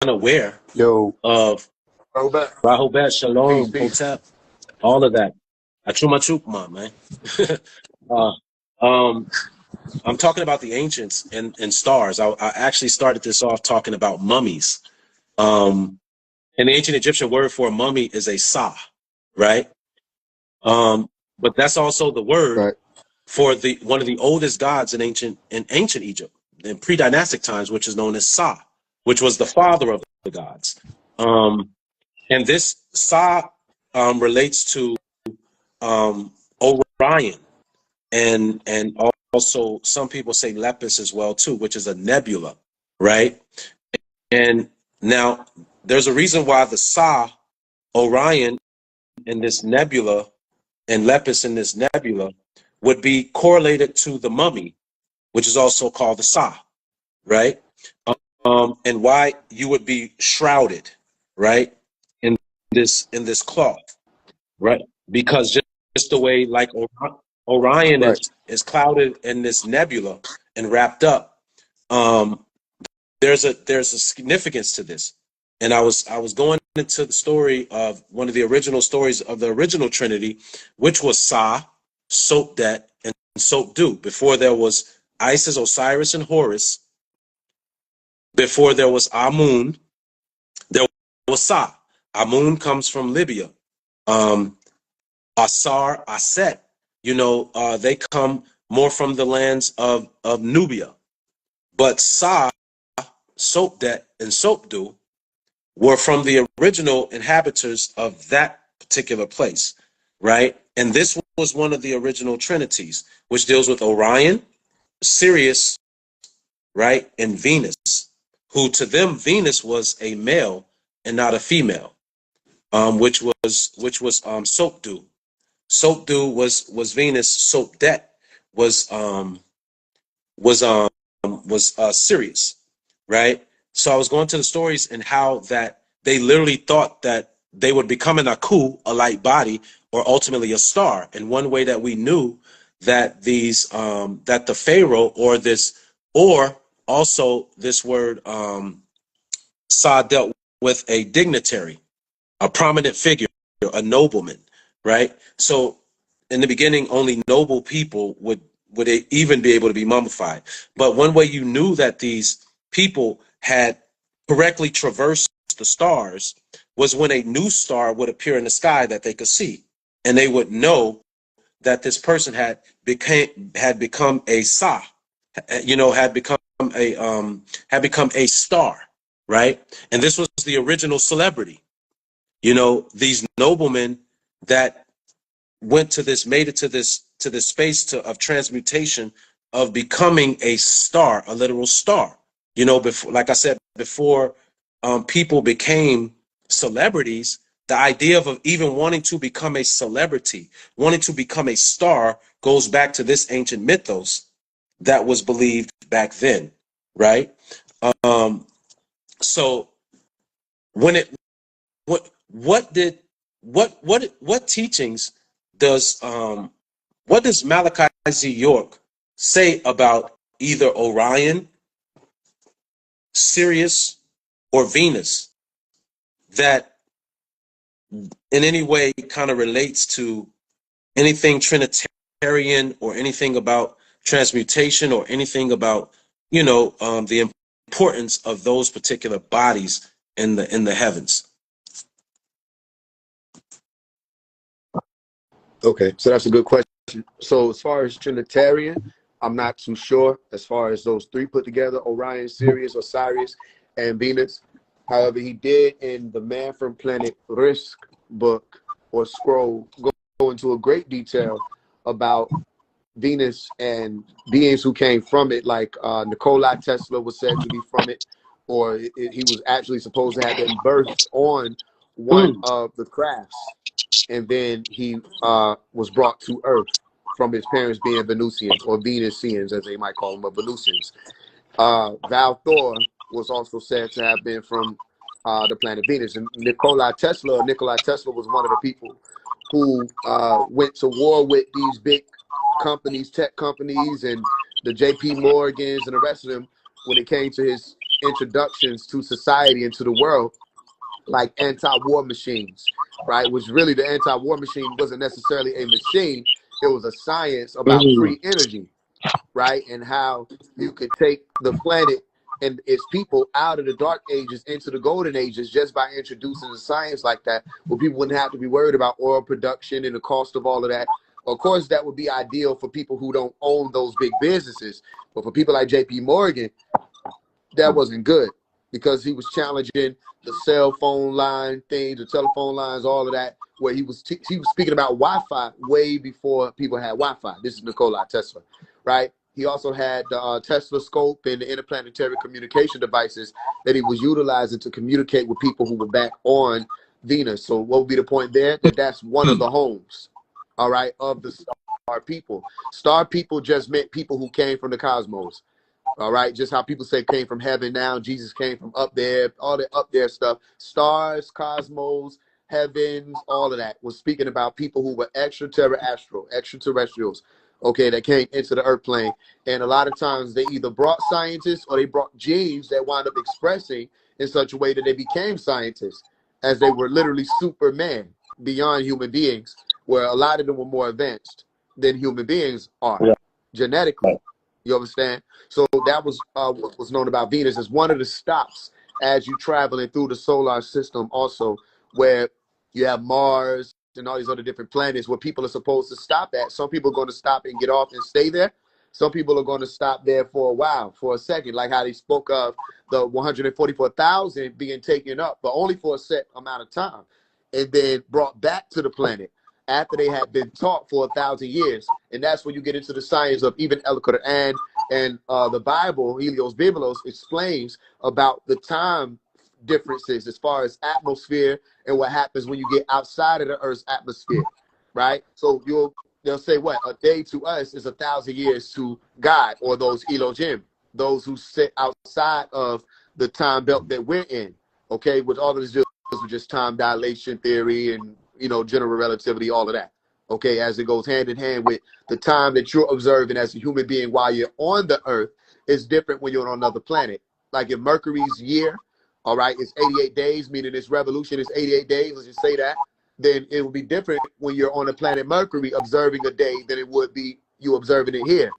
unaware Yo, of Robert. Rahobat, Peace, Shalom, peace. Hotep, all of that. Achuma man. uh, um, I'm talking about the ancients and stars. I actually started this off talking about mummies. Um, and the ancient Egyptian word for a mummy is a sa, right? But that's also the word Right. for the one of the oldest gods in ancient Egypt in pre-dynastic times, which is known as Sa, which was the father of the gods. Um, and this Sa relates to um, Orion, and also some people say Lepus as well too, which is a nebula, right? And now there's a reason why the Sa, Orion in this nebula, and Lepus in this nebula would be correlated to the mummy, which is also called the Sa, right? And why you would be shrouded, right, in this cloth, right? Because just the way like Orion Right. is clouded in this nebula and wrapped up. Um, there's a significance to this, and I was going into the story of one of the original stories of the original Trinity, which was Sa, Sopdet, and Sopdu. Before there was Isis, Osiris, and Horus. Before there was Amun, there was Sa. Amun comes from Libya. Um, Asar, Aset, they come more from the lands of Nubia. But Sa, Sopdet, and Sopdu were from the original inhabitants of that particular place, right? And this was one of the original trinities, which deals with Orion, Sirius, right, and Venus, who to them Venus was a male and not a female, which was Sopdu. Sopdu was Venus. Sopdet was was um Sirius, right? So I was going to the stories and how that they literally thought that they would become an aku, a light body, or ultimately a star. And one way that we knew that that the pharaoh or also this word Sa dealt with a dignitary, a prominent figure, a nobleman, right? So in the beginning, only noble people would even be able to be mummified. But one way you knew that these people had correctly traversed the stars was when a new star would appear in the sky that they could see, and they would know that this person had become a sa, a had become a star, right? And this was the original celebrity. These noblemen that made it to this space of transmutation, of becoming a star, a literal star. Before, like I said before, people became celebrities. The idea of even wanting to become a celebrity, wanting to become a star, goes back to this ancient mythos that was believed back then, right? Um, so when it what did what teachings does what does Malachi Z. York say about either Orion, Sirius, or Venus that in any way kind of relates to anything Trinitarian, or anything about transmutation, or anything about the importance of those particular bodies in the heavens? Okay, so that's a good question. So as far as Trinitarian, I'm not too sure as far as those three put together, Orion, Sirius, Osiris, and Venus. However, he did in the Man from Planet Risk book or scroll go into a great detail about Venus and beings who came from it, like Nikola Tesla was said to be from it, or he was actually supposed to have been birthed on one Mm. of the crafts, and then he was brought to Earth from his parents being Venusians, or Venusians as they might call them, but Venusians. Val Thor was also said to have been from the planet Venus, and Nikola Tesla was one of the people who went to war with these big companies, tech companies, and the JP Morgans and the rest of them when it came to his introductions to society and to the world, like anti-war machines, right? Which really the anti-war machine wasn't necessarily a machine. It was a science about free energy, right? And how you could take the planet and its people out of the dark ages into the golden ages just by introducing a science like that, where people wouldn't have to be worried about oil production and the cost of all of that. Of course, that would be ideal for people who don't own those big businesses. But for people like JP Morgan, that wasn't good, because he was challenging the cell phone line things, the telephone lines, all of that, where he was speaking about Wi-Fi way before people had Wi-Fi. This is Nikola Tesla, right? He also had the Tesla scope and the interplanetary communication devices that he was utilizing to communicate with people who were back on Venus. So what would be the point there? That's one of the homes, all right, of the star people. Star people just meant people who came from the cosmos. All right, just how people say came from heaven now, Jesus came from up there, all the up there stuff. Stars, cosmos, heavens, all of that was speaking about people who were extraterrestrials, okay, that came into the earth plane. And a lot of times they either brought scientists or they brought genes that wound up expressing in such a way that they became scientists, as they were literally superman beyond human beings, where a lot of them were more advanced than human beings are genetically. You understand? So that was what was known about Venus as one of the stops as you traveling through the solar system, also where you have Mars and all these other different planets where people are supposed to stop at. Some people are going to stop and get off and stay there. Some people are going to stop there for a while, for a second, like how they spoke of the 144,000 being taken up, but only for a set amount of time, and then brought back to the planet after they had been taught for 1,000 years. And that's when you get into the science of even El Quran and the Bible. Helios Biblos explains about the time differences as far as atmosphere and what happens when you get outside of the Earth's atmosphere, right? So they'll say what? A day to us is 1,000 years to God, or those Elohim, those who sit outside of the time belt that we're in, okay? With all of this with just time dilation theory and, you know, general relativity, all of that, okay, as it goes hand in hand with the time that you're observing as a human being while you're on the earth is different when you're on another planet. Like if Mercury's year, all right, it's 88 days, meaning its revolution is 88 days, let's just say that, then it will be different when you're on the planet Mercury observing a day than it would be you observing it here,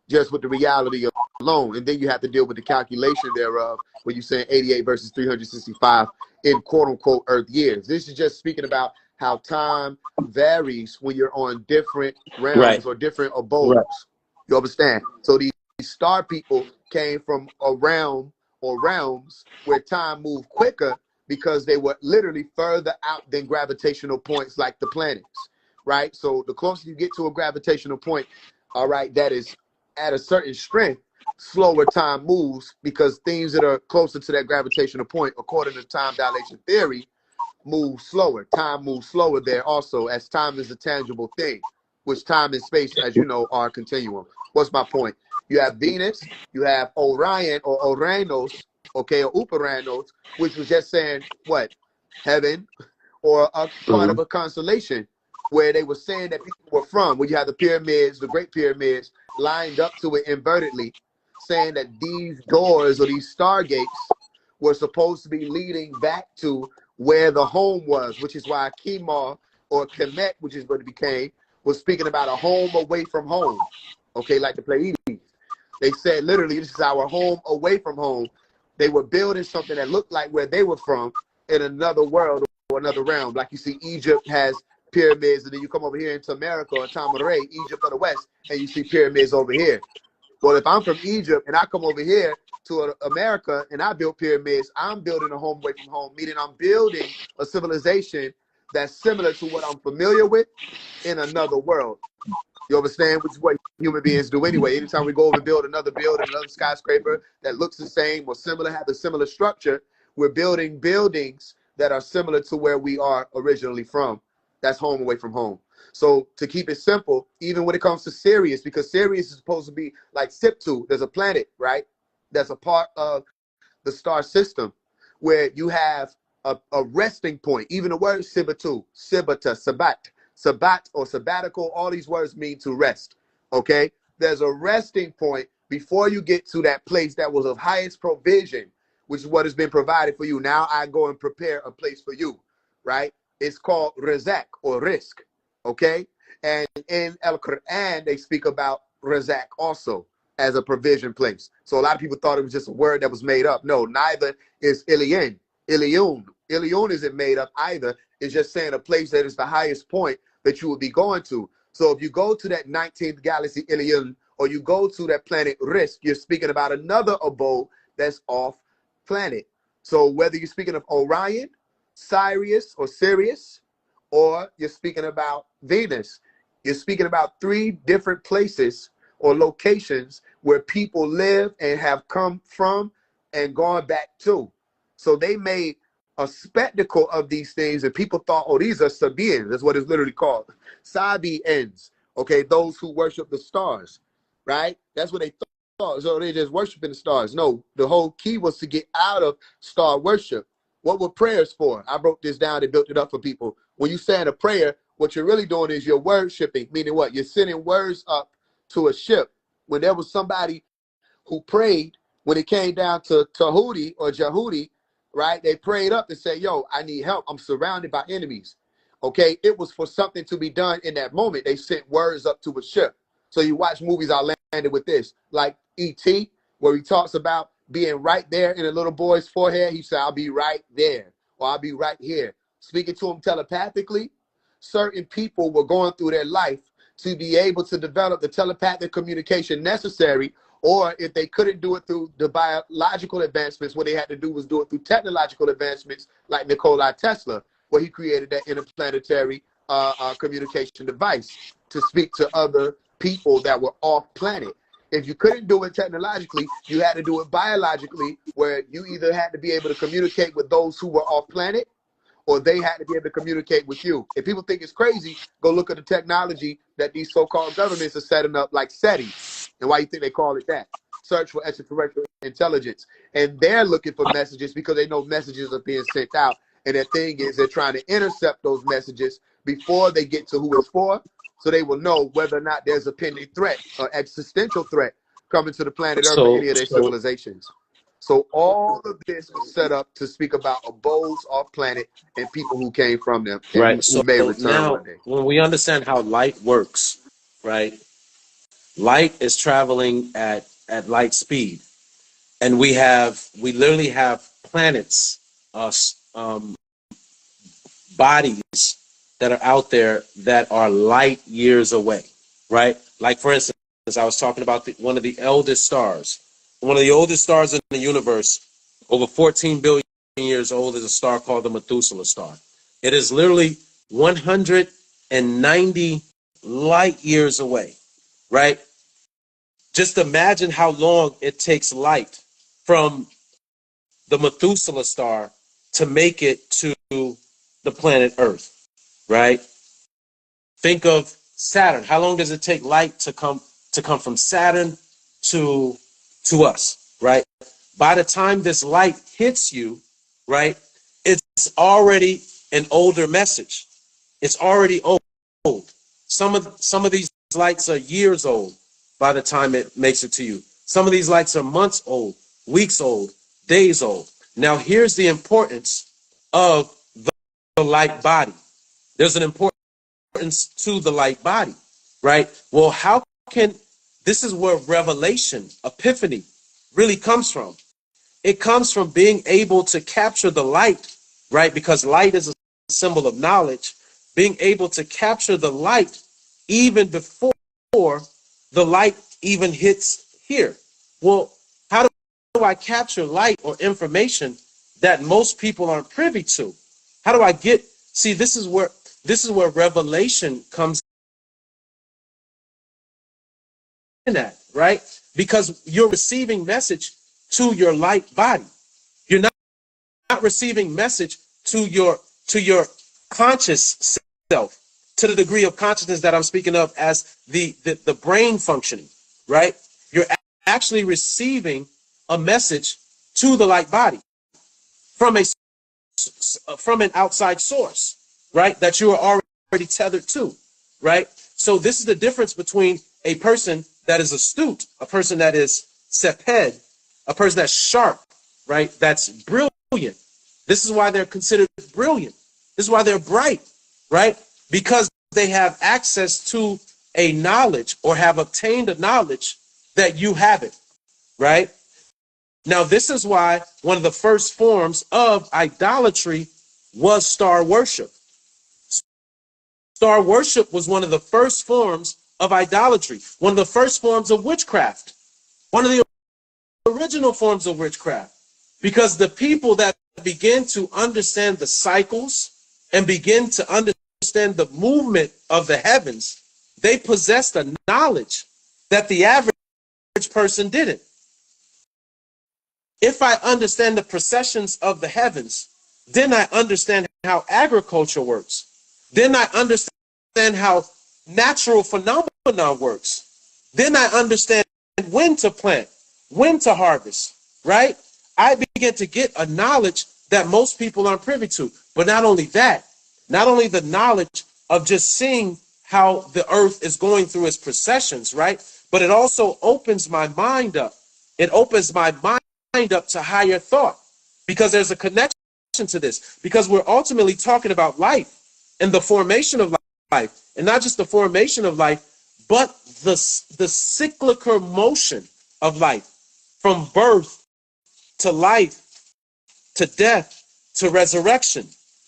just with the reality alone. And then you have to deal with the calculation thereof when you're saying 88 versus 365 in quote unquote Earth years. This is just speaking about how time varies when you're on different realms or different abodes. You understand? So these star people came from a realm or realms where time moved quicker because they were literally further out than gravitational points like the planets, right? So the closer you get to a gravitational point, all right, that is at a certain strength, slower time moves, because things that are closer to that gravitational point, according to time dilation theory, move slower. Time moves slower there also, as time is a tangible thing, which time and space, as you know, are a continuum. What's my point? You have Venus, you have Orion or Oranos, okay, or Uparanos, which was just saying what? Heaven, or a part of a constellation where they were saying that people were from, where you have the pyramids, the Great Pyramids, lined up to it invertedly, saying that these doors or these stargates were supposed to be leading back to where the home was, which is why Kemar or Kemet, which is what it became, was speaking about a home away from home, okay, like the Pleiades. They said literally, this is our home away from home. They were building something that looked like where they were from in another world or another realm. Like you see, Egypt has pyramids, and then you come over here into America or Tamaray, Egypt of the West, and you see pyramids over here. Well, if I'm from Egypt and I come over here to America and I build pyramids, I'm building a home away from home, meaning I'm building a civilization that's similar to what I'm familiar with in another world. You understand? Which is what human beings do anyway. Anytime we go over and build another building, another skyscraper that looks the same or similar, have a similar structure, we're building buildings that are similar to where we are originally from. That's home away from home. So to keep it simple, even when it comes to Sirius, because Sirius is supposed to be like Siptu, there's a planet, right? That's a part of the star system where you have a resting point. Even the word Sibatu, Sibata, Sabat, Sabat or sabbatical, all these words mean to rest, okay? There's a resting point before you get to that place that was of highest provision which is what has been provided for you. Now I go and prepare a place for you, right? It's called rizq or risk, okay? And in El Quran, they speak about rizq also as a provision place. So a lot of people thought it was just a word that was made up. No, neither is Ilion. Ilion. Ilion isn't made up either. It's just saying a place that is the highest point that you will be going to. So if you go to that 19th galaxy Ilion, or you go to that planet Risk, you're speaking about another abode that's off planet. So whether you're speaking of Orion, Sirius, or Sirius, or you're speaking about Venus, you're speaking about three different places or locations where people live and have come from and gone back to. So they made a spectacle of these things, and people thought, oh, these are Sabians. That's what it's literally called. Sabians, okay, those who worship the stars, right? That's what they thought. So they just worshiping the stars. No, the whole key was to get out of star worship. What were prayers for? I broke this down and built it up for people. When you saying a prayer, what you're really doing is you're worshiping, meaning what? You're sending words up to a ship. When there was somebody who prayed, when it came down to Tahudi or Jahudi, right? They prayed up and said, yo, I need help. I'm surrounded by enemies. Okay, it was for something to be done in that moment. They sent words up to a ship. So you watch movies, I landed with this, like E.T., where he talks about being right there in a little boy's forehead. He said, I'll be right there, or I'll be right here. Speaking to him telepathically, certain people were going through their life to be able to develop the telepathic communication necessary, or if they couldn't do it through the biological advancements, what they had to do was do it through technological advancements like Nikola Tesla, where he created that interplanetary communication device to speak to other people that were off planet. If you couldn't do it technologically, you had to do it biologically, where you either had to be able to communicate with those who were off planet, or they had to be able to communicate with you. If people think it's crazy, go look at the technology that these so-called governments are setting up, like SETI. And why you think they call it that? Search for extraterrestrial intelligence. And they're looking for messages because they know messages are being sent out. And the thing is, they're trying to intercept those messages before they get to who it's for, so they will know whether or not there's a pending threat or existential threat coming to the planet Earth or any of their civilizations. So all of this was set up to speak about abodes off planet and people who came from them and right. who So may return now, one day. when we understand how light works, right? Light is traveling at light speed, and we literally have planets, bodies that are out there that are light years away, right? Like, for instance, I was talking about one of the eldest stars, one of the oldest stars in the universe, over 14 billion years old, is a star called the Methuselah star. It is literally 190 light years away, right? Just imagine how long it takes light from the Methuselah star to make it to the planet Earth, right? Think of Saturn. How long does it take light to come from Saturn to us, right? By the time this light hits you, right, it's already an older message. It's already old. Some of these lights are years old by the time it makes it to you. Some of these lights are months old, weeks old, days old. Now, here's the importance of the light body. There's an importance to the light body, right? Well, how can this is where revelation, epiphany, really comes from. It comes from being able to capture the light, right? Because light is a symbol of knowledge. Being able to capture the light even before the light even hits here. Well, how do I capture light or information that most people aren't privy to? How do I see, this is where revelation comes in at, right? Because you're receiving message to your light body. You're not receiving message to your conscious self, to the degree of consciousness that I'm speaking of as the brain functioning, right? You're actually receiving a message to the light body from an outside source, right? That you are already tethered to, right? So this is the difference between a person that is astute, a person that is seped, a person that's sharp, right? That's brilliant. This is why they're considered brilliant. This is why they're bright, right? Because they have access to a knowledge or have obtained a knowledge that you haven't, right? Now, this is why one of the first forms of idolatry was star worship. Star worship was one of the first forms of idolatry, one of the first forms of witchcraft, one of the original forms of witchcraft, because the people that begin to understand the cycles and begin to understand the movement of the heavens, they possessed a knowledge that the average person didn't. If I understand the processions of the heavens, then I understand how agriculture works. Then I understand how natural phenomena works. Then I understand when to plant, when to harvest, right? I begin to get a knowledge that most people aren't privy to. But not only that, not only the knowledge of just seeing how the earth is going through its processions, right? But it also opens my mind up. It opens my mind up to higher thought, because there's a connection to this, because we're ultimately talking about life and the formation of life, and not just the formation of life, but the cyclical motion of life, from birth to life to death to resurrection.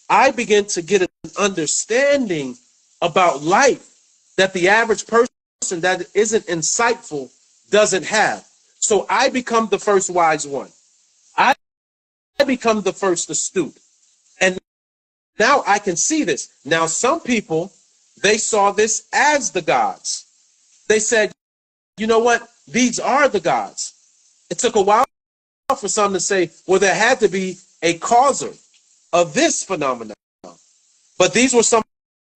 I begin to get an understanding about life that the average person that isn't insightful doesn't have. So I become the first wise one. I become the first astute. And now I can see this. Now, some people, they saw this as the gods. They said, you know what? These are the gods. It took a while for some to say, well, there had to be a causer of this phenomenon. But these were some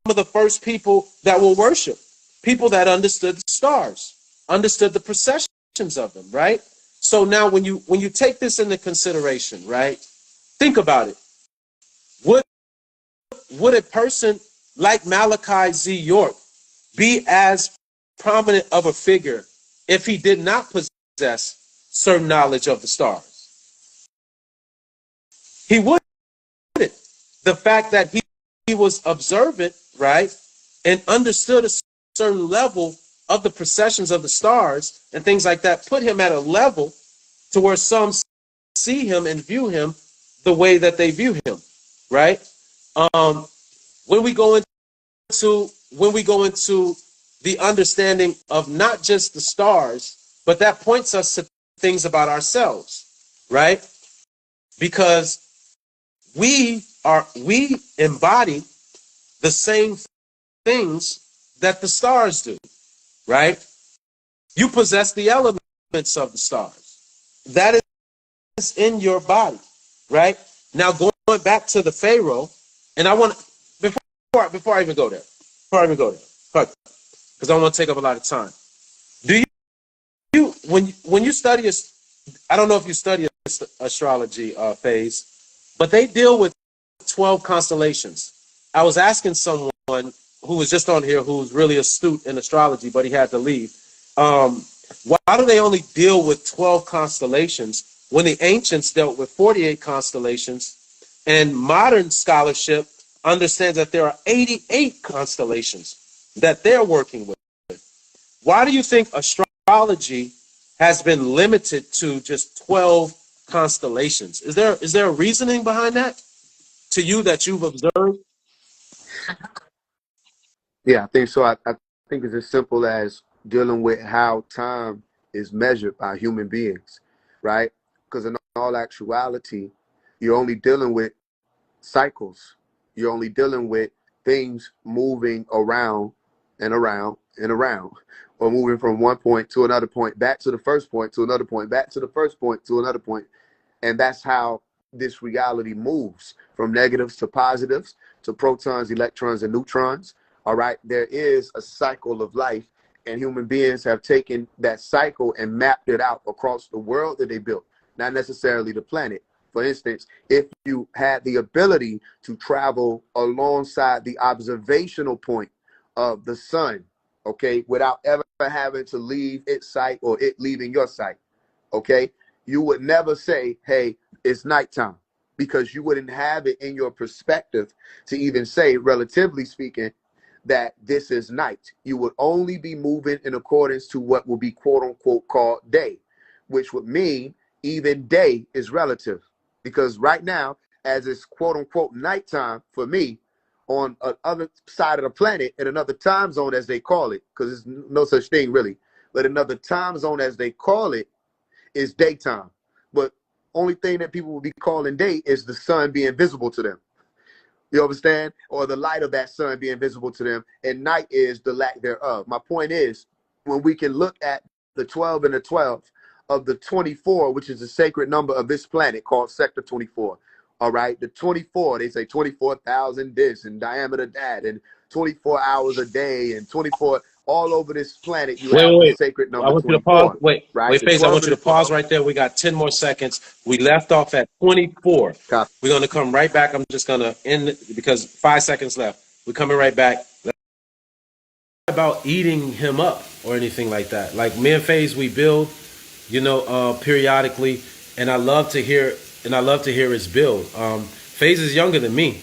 of the first people that will worship. People that understood the stars, understood the processions of them, right? So now when you take this into consideration, right? Think about it. Would a person like Malachi Z. York be as prominent of a figure if he did not possess certain knowledge of the stars? He wouldn't. The fact that he was observant, right, and understood a certain level of the processions of the stars and things like that put him at a level to where some see him and view him the way that they view him, right? When we go into the understanding of not just the stars, but that points us to things about ourselves, right? Because we embody the same things that the stars do, right? You possess the elements of the stars. That is in your body, right? Now going back to the Pharaoh, and I want to, before I even go there, because I don't want to take up a lot of time. Do you when you study, I don't know if you study astrology, Faise, but they deal with 12 constellations. I was asking someone who was just on here who's really astute in astrology, but he had to leave. Why do they only deal with 12 constellations when the ancients dealt with 48 constellations, and modern scholarship understands that there are 88 constellations that they're working with? Why do you think astrology has been limited to just 12 constellations? Is there a reasoning behind that to you that you've observed? Yeah, I think so. I think it's as simple as dealing with how time is measured by human beings, right? Because in all actuality, you're only dealing with cycles. You're only dealing with things moving around and around and around, or moving from one point to another point, back to the first point, to another point, back to the first point, to another point. And that's how this reality moves, from negatives to positives, to protons, electrons, and neutrons. All right, there is a cycle of life, and human beings have taken that cycle and mapped it out across the world that they built, not necessarily the planet. For instance, if you had the ability to travel alongside the observational point of the sun, okay, without ever having to leave its sight or it leaving your sight, okay, you would never say, hey, it's nighttime, because you wouldn't have it in your perspective to even say, relatively speaking, that this is night. You would only be moving in accordance to what will be quote unquote called day, which would mean even day is relative. Because right now, as it's quote unquote nighttime for me, on another side of the planet, in another time zone as they call it, because there's no such thing really, but another time zone as they call it is daytime. But only thing that people will be calling day is the sun being visible to them. You understand? Or the light of that sun being visible to them. And night is the lack thereof. My point is, when we can look at the 12 and the 12 of the 24, which is the sacred number of this planet called Sector 24. All right. The 24, they say 24,000 this and diameter that, and 24 hours a day, and 24 all over this planet. You have the Wait. sacred I number want you to pause. 24. Wait, Right. The Faise, I 12 want and you the to pause 12. right there. We got 10 more seconds. We left off at 24. Copy. We're going to come right back. I'm just going to end it because 5 seconds left. We're coming right back. About eating him up or anything like that. Like me and Faise, we build, periodically, and I love to hear his build. Faise is younger than me,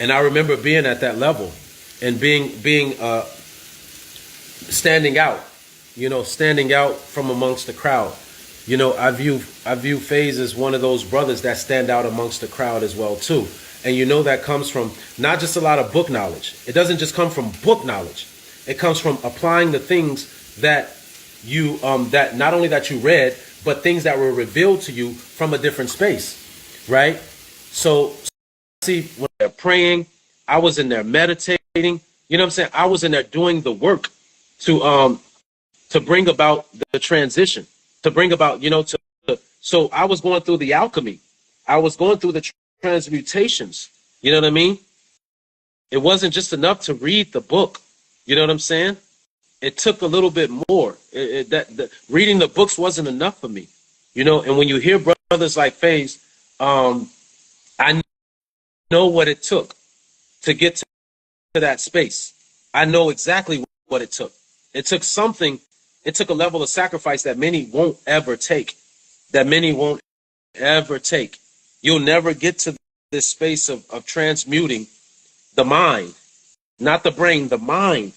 and I remember being at that level and being standing out, standing out from amongst the crowd. I view Faise as one of those brothers that stand out amongst the crowd as well too. And that comes from not just a lot of book knowledge. It doesn't just come from book knowledge. It comes from applying the things that you that not only that you read, but things that were revealed to you from a different space, right? So see, when they're praying, I was in there meditating. You know what I'm saying? I was in there doing the work to bring about the transition, to bring about, so I was going through the alchemy. I was going through the transmutations. You know what I mean? It wasn't just enough to read the book. You know what I'm saying? It took a little bit more. Reading the books wasn't enough for me. And when you hear brothers like Faise, I know what it took to get to that space. I know exactly what it took. It took something. It took a level of sacrifice that many won't ever take. You'll never get to this space of transmuting the mind, not the brain, the mind,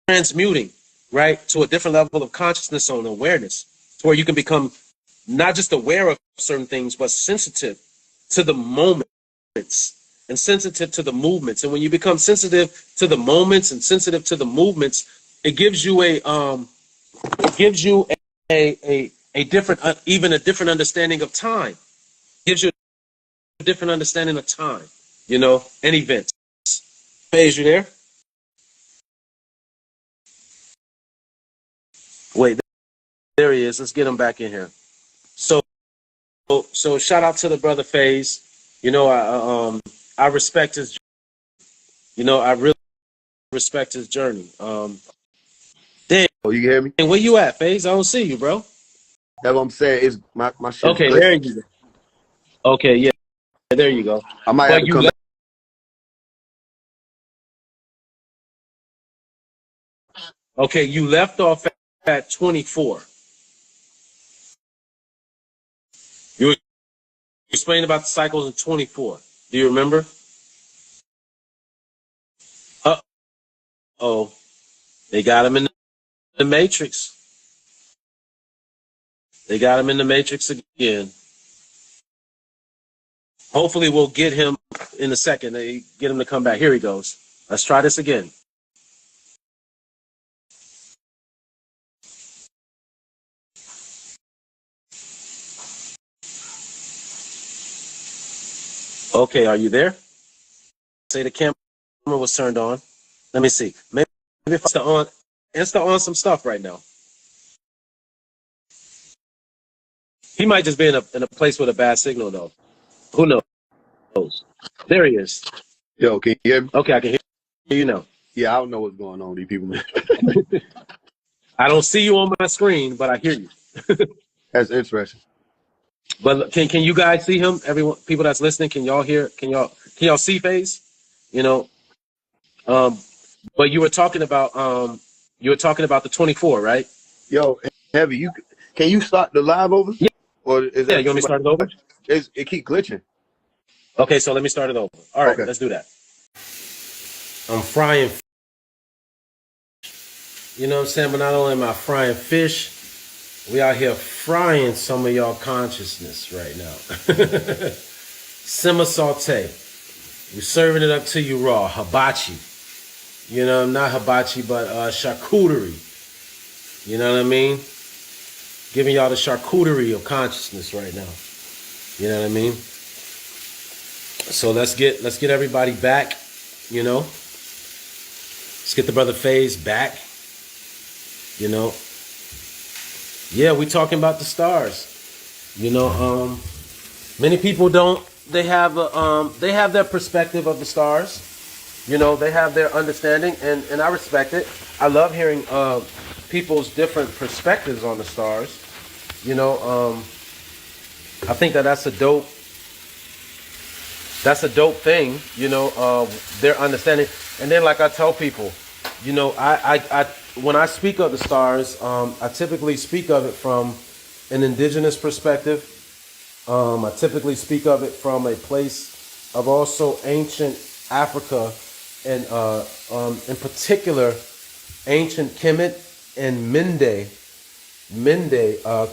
transmuting, right, to a different level of consciousness and awareness, to where you can become not just aware of certain things, but sensitive to the moments and sensitive to the movements. And when you become sensitive to the moments and sensitive to the movements, it gives you a different, even a different understanding of time. It gives you a different understanding of time, and events. Faise, you there? Wait, there he is. Let's get him back in here. So shout out to the brother Faise. I respect his. I really respect his journey. Damn, Oh, you hear me? where you at, Faise? I don't see you, bro. That's what I'm saying. Is my shit Okay, glitch. there you go. Okay, yeah, there you go. I might have to come back. Okay, you left off at 24. You were explaining about the cycles in 24. Do you remember? Uh-oh. They got him in the Matrix. They got him in the Matrix again. Hopefully we'll get him in a second. They get him to come back. Here he goes. Let's try this again. Okay, are you there? Say the camera was turned on. Let me see. Maybe if it's on some stuff right now. He might just be in a place with a bad signal though. Who knows? There he is. Yo, can you hear me? Okay, I can hear you now. Yeah, I don't know what's going on with these people, man. I don't see you on my screen, but I hear you. That's interesting. But can you guys see him? Everyone, people that's listening, can y'all hear? Can y'all see Faise? But you were talking about the 24, right? Yo, Heavy, Can you start the live over? Yeah, Or is yeah. that You want me to somebody? start it over? It keep glitching. Okay, so let me start it over. All right, Okay. let's do that. I'm frying. You know what I'm saying? But not only am I frying fish, we out here frying some of y'all consciousness right now. Simmer saute. We're serving it up to you raw. Hibachi. You know, not hibachi, but charcuterie. You know what I mean? Giving y'all the charcuterie of consciousness right now. You know what I mean? So let's get everybody back. You know, let's get the brother Faise back. You know, yeah, we talking about the stars. You know, many people don't. They have their perspective of the stars. You know, they have their understanding, and I respect it. I love hearing people's different perspectives on the stars. You know, I think that's a dope thing. You know, their understanding, and then like I tell people, you know, I when I speak of the stars, I typically speak of it from an indigenous perspective. I typically speak of it from a place of also ancient Africa, and in particular, ancient Kemet and Mende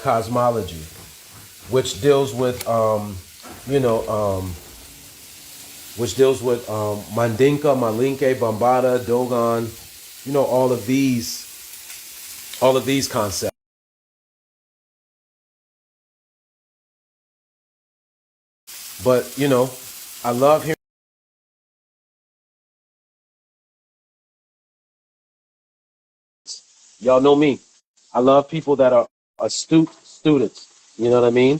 cosmology, which deals with you know Mandinka, Malinke, Bambata, Dogon, you know, all of these concepts. But you know, I love hearing. Y'all know me. I love people that are astute students. You know what I mean?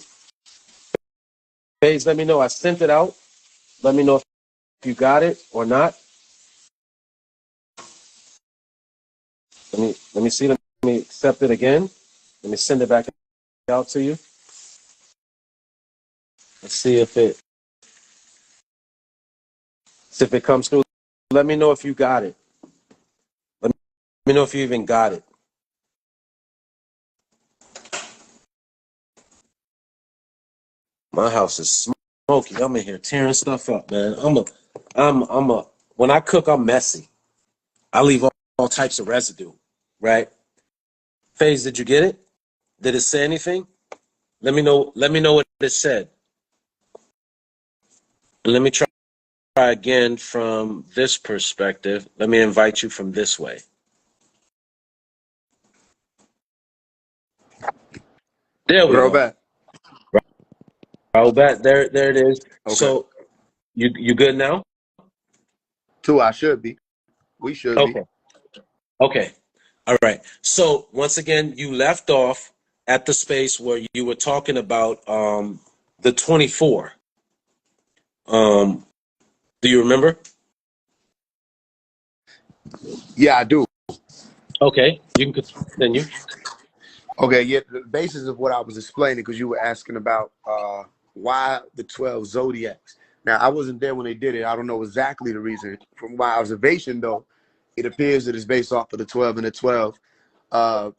Faze, let me know. I sent it out. Let me know if you got it or not. Let me see. Let me accept it again. Let me send it back out to you. Let's see if it comes through. Let me know if you got it. Let me know if you even got it. My house is smoky. I'm in here tearing stuff up, man. I'm a. When I cook, I'm messy. I leave all types of residue, right? Faze, did you get it? Did it say anything? Let me know. Let me know what it said. And let me try again from this perspective. Let me invite you from this way. There we go. Robert. Robert, there it is. Okay. So you good now? Two, I should be. We should be. Okay. Okay. All right. So once again, you left off at the space where you were talking about the 24. Um, do you remember? Yeah, I do. Okay, you can continue. Okay, yeah, the basis of what I was explaining, because you were asking about why the 12 zodiacs. Now, I wasn't there when they did it. I don't know exactly the reason. From my observation, though, it appears that it's based off of the 12 and the 12.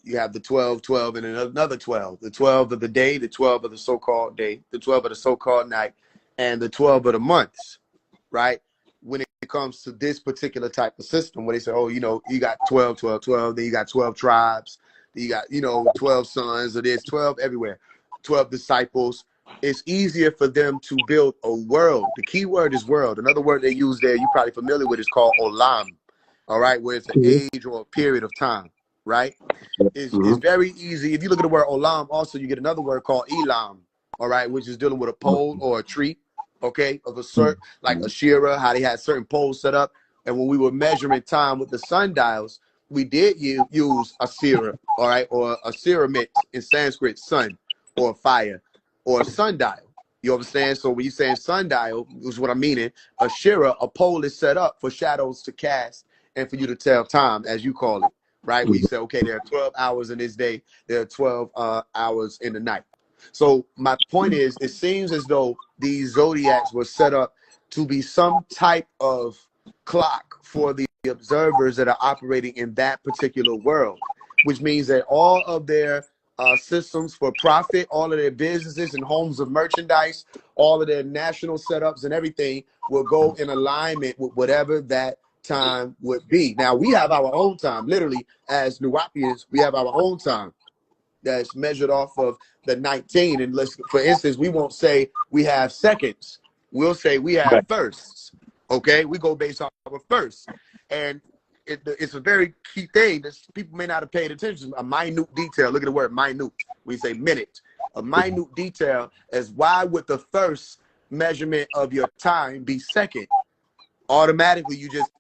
You have the 12, 12, and another 12. The 12 of the day, the 12 of the so-called day, the 12 of the so-called night, and the 12 of the months, right? When it comes to this particular type of system, where they say, oh, you know, you got 12, 12, 12, then you got 12 tribes, then you got, you know, 12 sons, or there's 12 everywhere, 12 disciples. It's easier for them to build a world. The key word is world. Another word they use there, you're probably familiar with, is called olam, all right, where it's an age or a period of time, right? Is very easy. If you look at the word olam, also you get another word called elam, all right, which is dealing with a pole or a tree, okay, of a certain, like a shearer, how they had certain poles set up. And when we were measuring time with the sundials, we did use a sira, all right, or a siramit in Sanskrit, sun or fire, or a sundial. You understand? So when you're saying sundial, is what I'm meaning. A shira, a pole is set up for shadows to cast and for you to tell time, as you call it, right? Where you say, okay, there are 12 hours in this day, there are 12 hours in the night. So my point is, it seems as though these zodiacs were set up to be some type of clock for the observers that are operating in that particular world, which means that all of their systems for profit, all of their businesses and homes of merchandise, all of their national setups and everything will go in alignment with whatever that time would be. Now, we have our own time, literally, as Nuwapians, we have our own time that's measured off of the 19. And let's, for instance, we won't say we have seconds. We'll say we have firsts. Okay, we go based off of firsts. And it's a very key thing that people may not have paid attention to. A minute detail. Look at the word minute. We say minute. A minute detail is why would the first measurement of your time be second? Automatically, you just,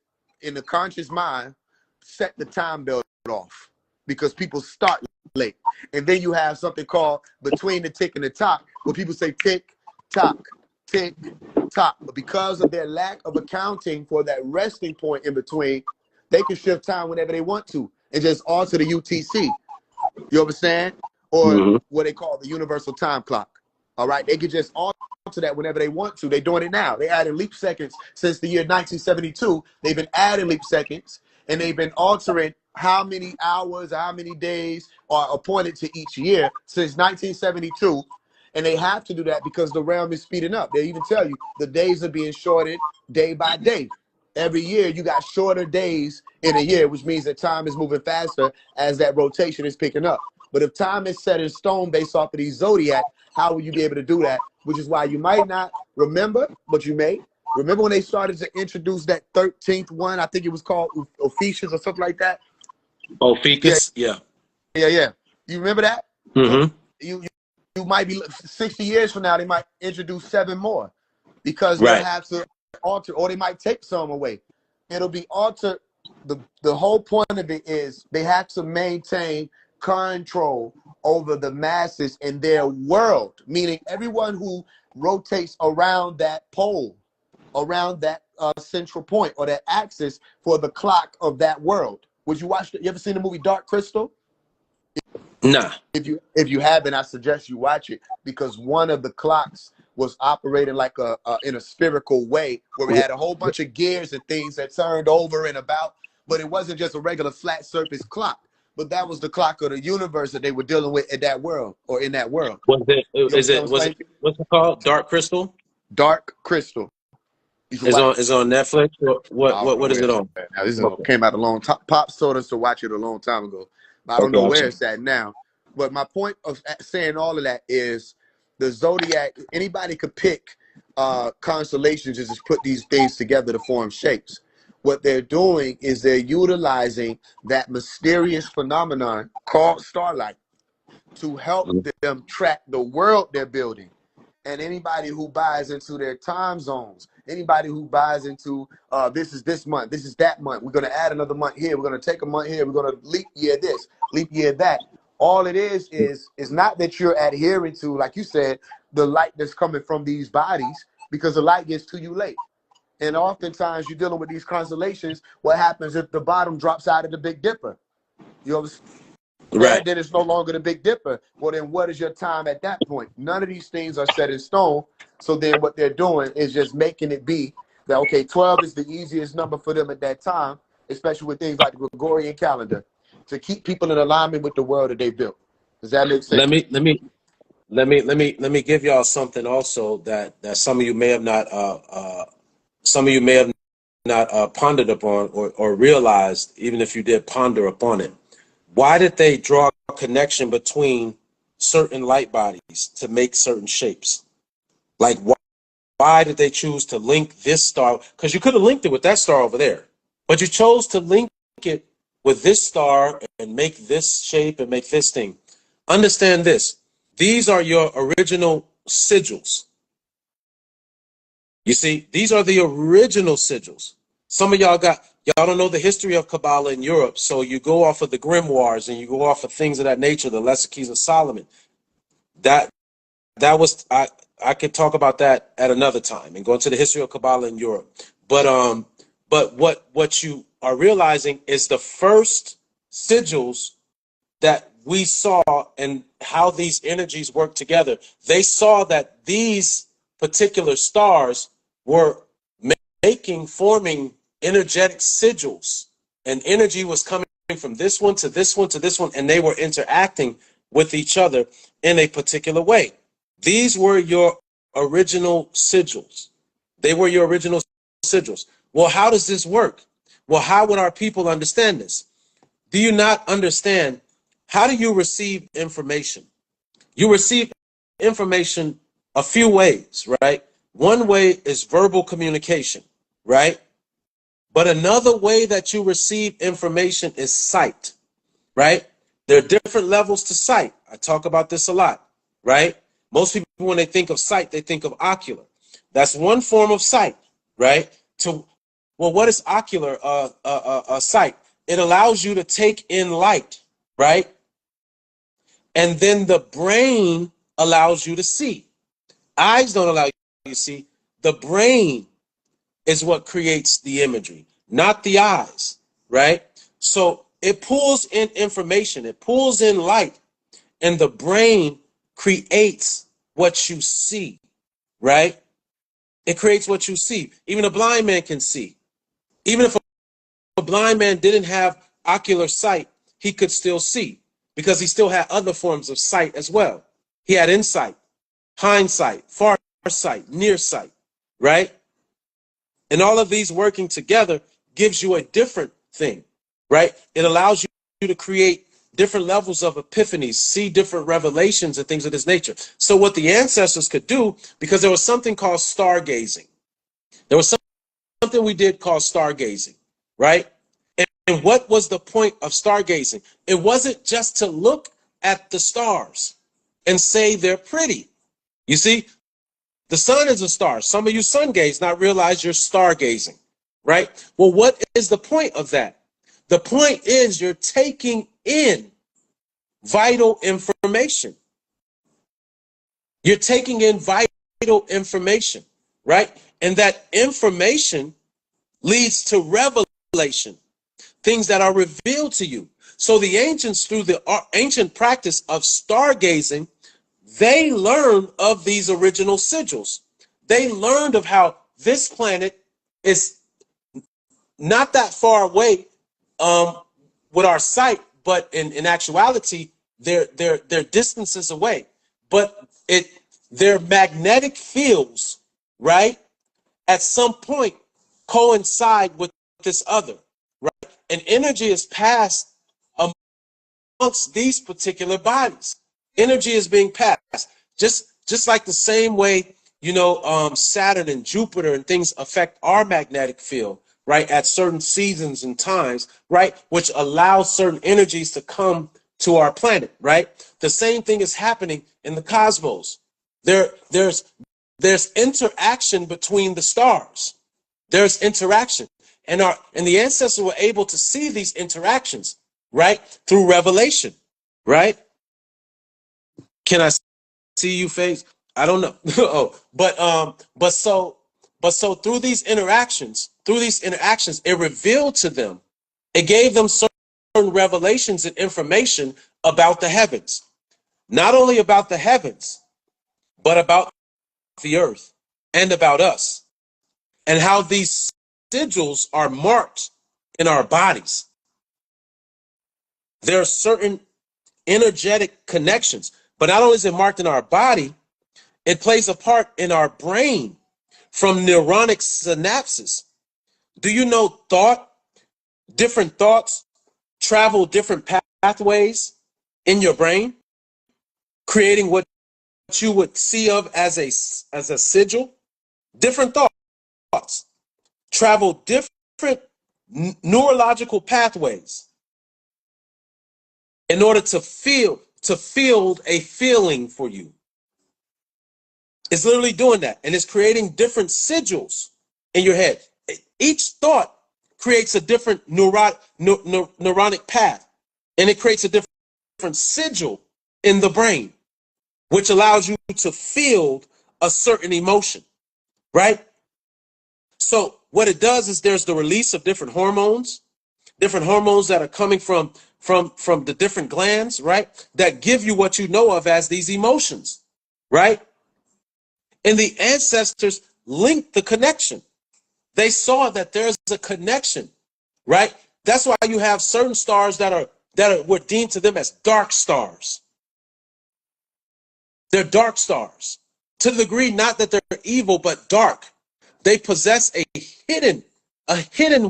in the conscious mind, set the time belt off because people start late. And then you have something called between the tick and the tock, where people say tick, tock, tick, tock. But because of their lack of accounting for that resting point in between, they can shift time whenever they want to and just alter the UTC. You understand? Or what they call the universal time clock. All right? They can just alter that whenever they want to. They're doing it now. They added leap seconds since the year 1972. They've been adding leap seconds, and they've been altering how many hours, how many days are appointed to each year since 1972. And they have to do that because the realm is speeding up. They even tell you the days are being shortened day by day. Every year, you got shorter days in a year, which means that time is moving faster as that rotation is picking up. But if time is set in stone based off of these zodiac, how will you be able to do that? Which is why you might not remember, but you may. Remember when they started to introduce that 13th one? I think it was called Ophiuchus or something like that. Ophiuchus, yeah. You remember that? Mm-hmm. You might be 60 years from now, they might introduce 7 more because they'll have to alter, or they might take some away. It'll be altered. The whole point of it is they have to maintain control over the masses in their world, meaning everyone who rotates around that pole, around that central point or that axis for the clock of that world. Would you watch? You ever seen the movie Dark Crystal? Nah. If you haven't, I suggest you watch it because one of the clocks was operating like in a spherical way where it had a whole bunch of gears and things that turned over and about, but it wasn't just a regular flat surface clock. But that was the clock of the universe that they were dealing with in that world or in that world. What's it called? Dark Crystal? Dark Crystal. It's on Netflix. What is it on? Now, this came out a long time. Pops told us to watch it a long time ago. I don't know where it's at now. But my point of saying all of that is the zodiac, anybody could pick constellations and just put these things together to form shapes. What they're doing is they're utilizing that mysterious phenomenon called starlight to help them track the world they're building. And anybody who buys into their time zones, anybody who buys into this is this month, this is that month, we're going to add another month here, we're going to take a month here, we're going to leap year this, leap year that. All it is not that you're adhering to, like you said, the light that's coming from these bodies, because the light gets to you late. And oftentimes you're dealing with these constellations. What happens if the bottom drops out of the Big Dipper? You understand? Right. Then it's no longer the Big Dipper. Well, then what is your time at that point? None of these things are set in stone. So then what they're doing is just making it be that, okay, 12 is the easiest number for them at that time, especially with things like the Gregorian calendar, to keep people in alignment with the world that they built. Does that make sense? Let me give y'all something also that some of you may have not pondered upon or realized, even if you did ponder upon it. Why did they draw a connection between certain light bodies to make certain shapes? Like, why did they choose to link this star? Because you could have linked it with that star over there, but you chose to link it with this star and make this shape and make this thing. Understand this. These are your original sigils. You see, these are the original sigils. Some of y'all don't know the history of Kabbalah in Europe, so you go off of the grimoires and you go off of things of that nature, the Lesser Keys of Solomon. That was I could talk about that at another time and go into the history of Kabbalah in Europe. But what you are realizing is the first sigils that we saw and how these energies work together. They saw that these particular stars were forming energetic sigils, and energy was coming from this one to this one to this one, and they were interacting with each other in a particular way. These were your original sigils. They were your original sigils. Well, how does this work? Well, how would our people understand this? Do you not understand? How do you receive information? You receive information a few ways, right? One way is verbal communication, right? But another way that you receive information is sight, right? There are different levels to sight. I talk about this a lot, right? Most people, when they think of sight, they think of ocular. That's one form of sight, right? Well, what is ocular sight? It allows you to take in light, right? And then the brain allows you to see. Eyes don't allow you to see. The brain is what creates the imagery, not the eyes, right? So it pulls in information, it pulls in light, and the brain creates what you see, right? It creates what you see. Even a blind man can see. Even if a blind man didn't have ocular sight, he could still see because he still had other forms of sight as well. He had insight, hindsight, far sight, near sight, right? And all of these working together gives you a different thing, right? It allows you to create different levels of epiphanies, see different revelations and things of this nature. So what the ancestors could do, because there was something called stargazing. There was something we did called stargazing, right? And what was the point of stargazing? It wasn't just to look at the stars and say they're pretty. You see, the sun is a star. Some of you sun gaze, not realize you're stargazing, right? Well, what is the point of that? The point is you're taking in vital information. You're taking in vital information, right? And that information leads to revelation, things that are revealed to you. So the ancients, through the ancient practice of stargazing, they learned of these original sigils. They learned of how this planet is not that far away with our sight, but in actuality, they're distances away. But their magnetic fields, right, at some point coincide with this other, right? And energy is passed amongst these particular bodies. Energy is being passed, just like the same way, Saturn and Jupiter and things affect our magnetic field, right, at certain seasons and times, right, which allows certain energies to come to our planet, right? The same thing is happening in the cosmos. There's interaction between the stars. There's interaction, and the ancestors were able to see these interactions, right, through revelation, right? Can I see you, Faise? I don't know. Oh, but so through these interactions, it revealed to them, it gave them certain revelations and information about the heavens, not only about the heavens, but about the earth and about us, and how these sigils are marked in our bodies. There are certain energetic connections, but not only is it marked in our body, it plays a part in our brain from neuronic synapses. Do you know different thoughts travel different pathways in your brain, creating what you would see of as a sigil? Different thoughts travel different neurological pathways in order to field a feeling for you. It's literally doing that, and it's creating different sigils in your head. Each thought creates a different neuronic path, and it creates a different sigil in the brain, which allows you to field a certain emotion, right? So what it does is there's the release of different hormones that are coming from the different glands, right, that give you what you know of as these emotions, right? And the ancestors linked the connection. They saw that there's a connection, right? That's why you have certain stars that were deemed to them as dark stars. They're dark stars. To the degree not that they're evil, but dark. They possess a hidden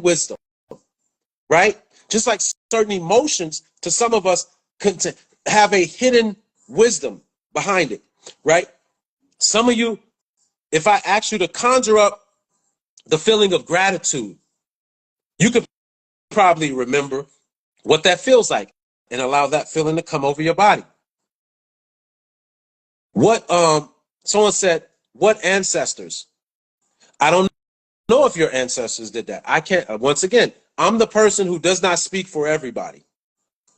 wisdom, right? Just like certain emotions to some of us have a hidden wisdom behind it, right? Some of you, if I ask you to conjure up the feeling of gratitude, you could probably remember what that feels like and allow that feeling to come over your body. What someone said, what ancestors? I don't know if your ancestors did that. I can't once again, I'm the person who does not speak for everybody.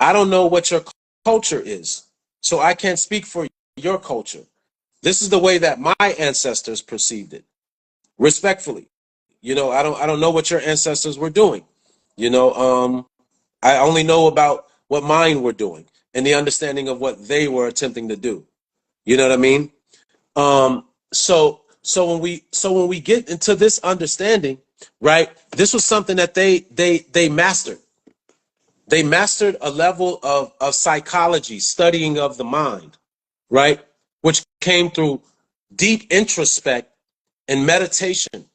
I don't know what your culture is. So I can't speak for your culture. This is the way that my ancestors perceived it. Respectfully. I don't know what your ancestors were doing. I only know about what mine were doing and the understanding of what they were attempting to do. You know what I mean? So when we get into this understanding, right? This was something that they mastered. They mastered a level of psychology, studying of the mind, right? Which came through deep introspect and meditation,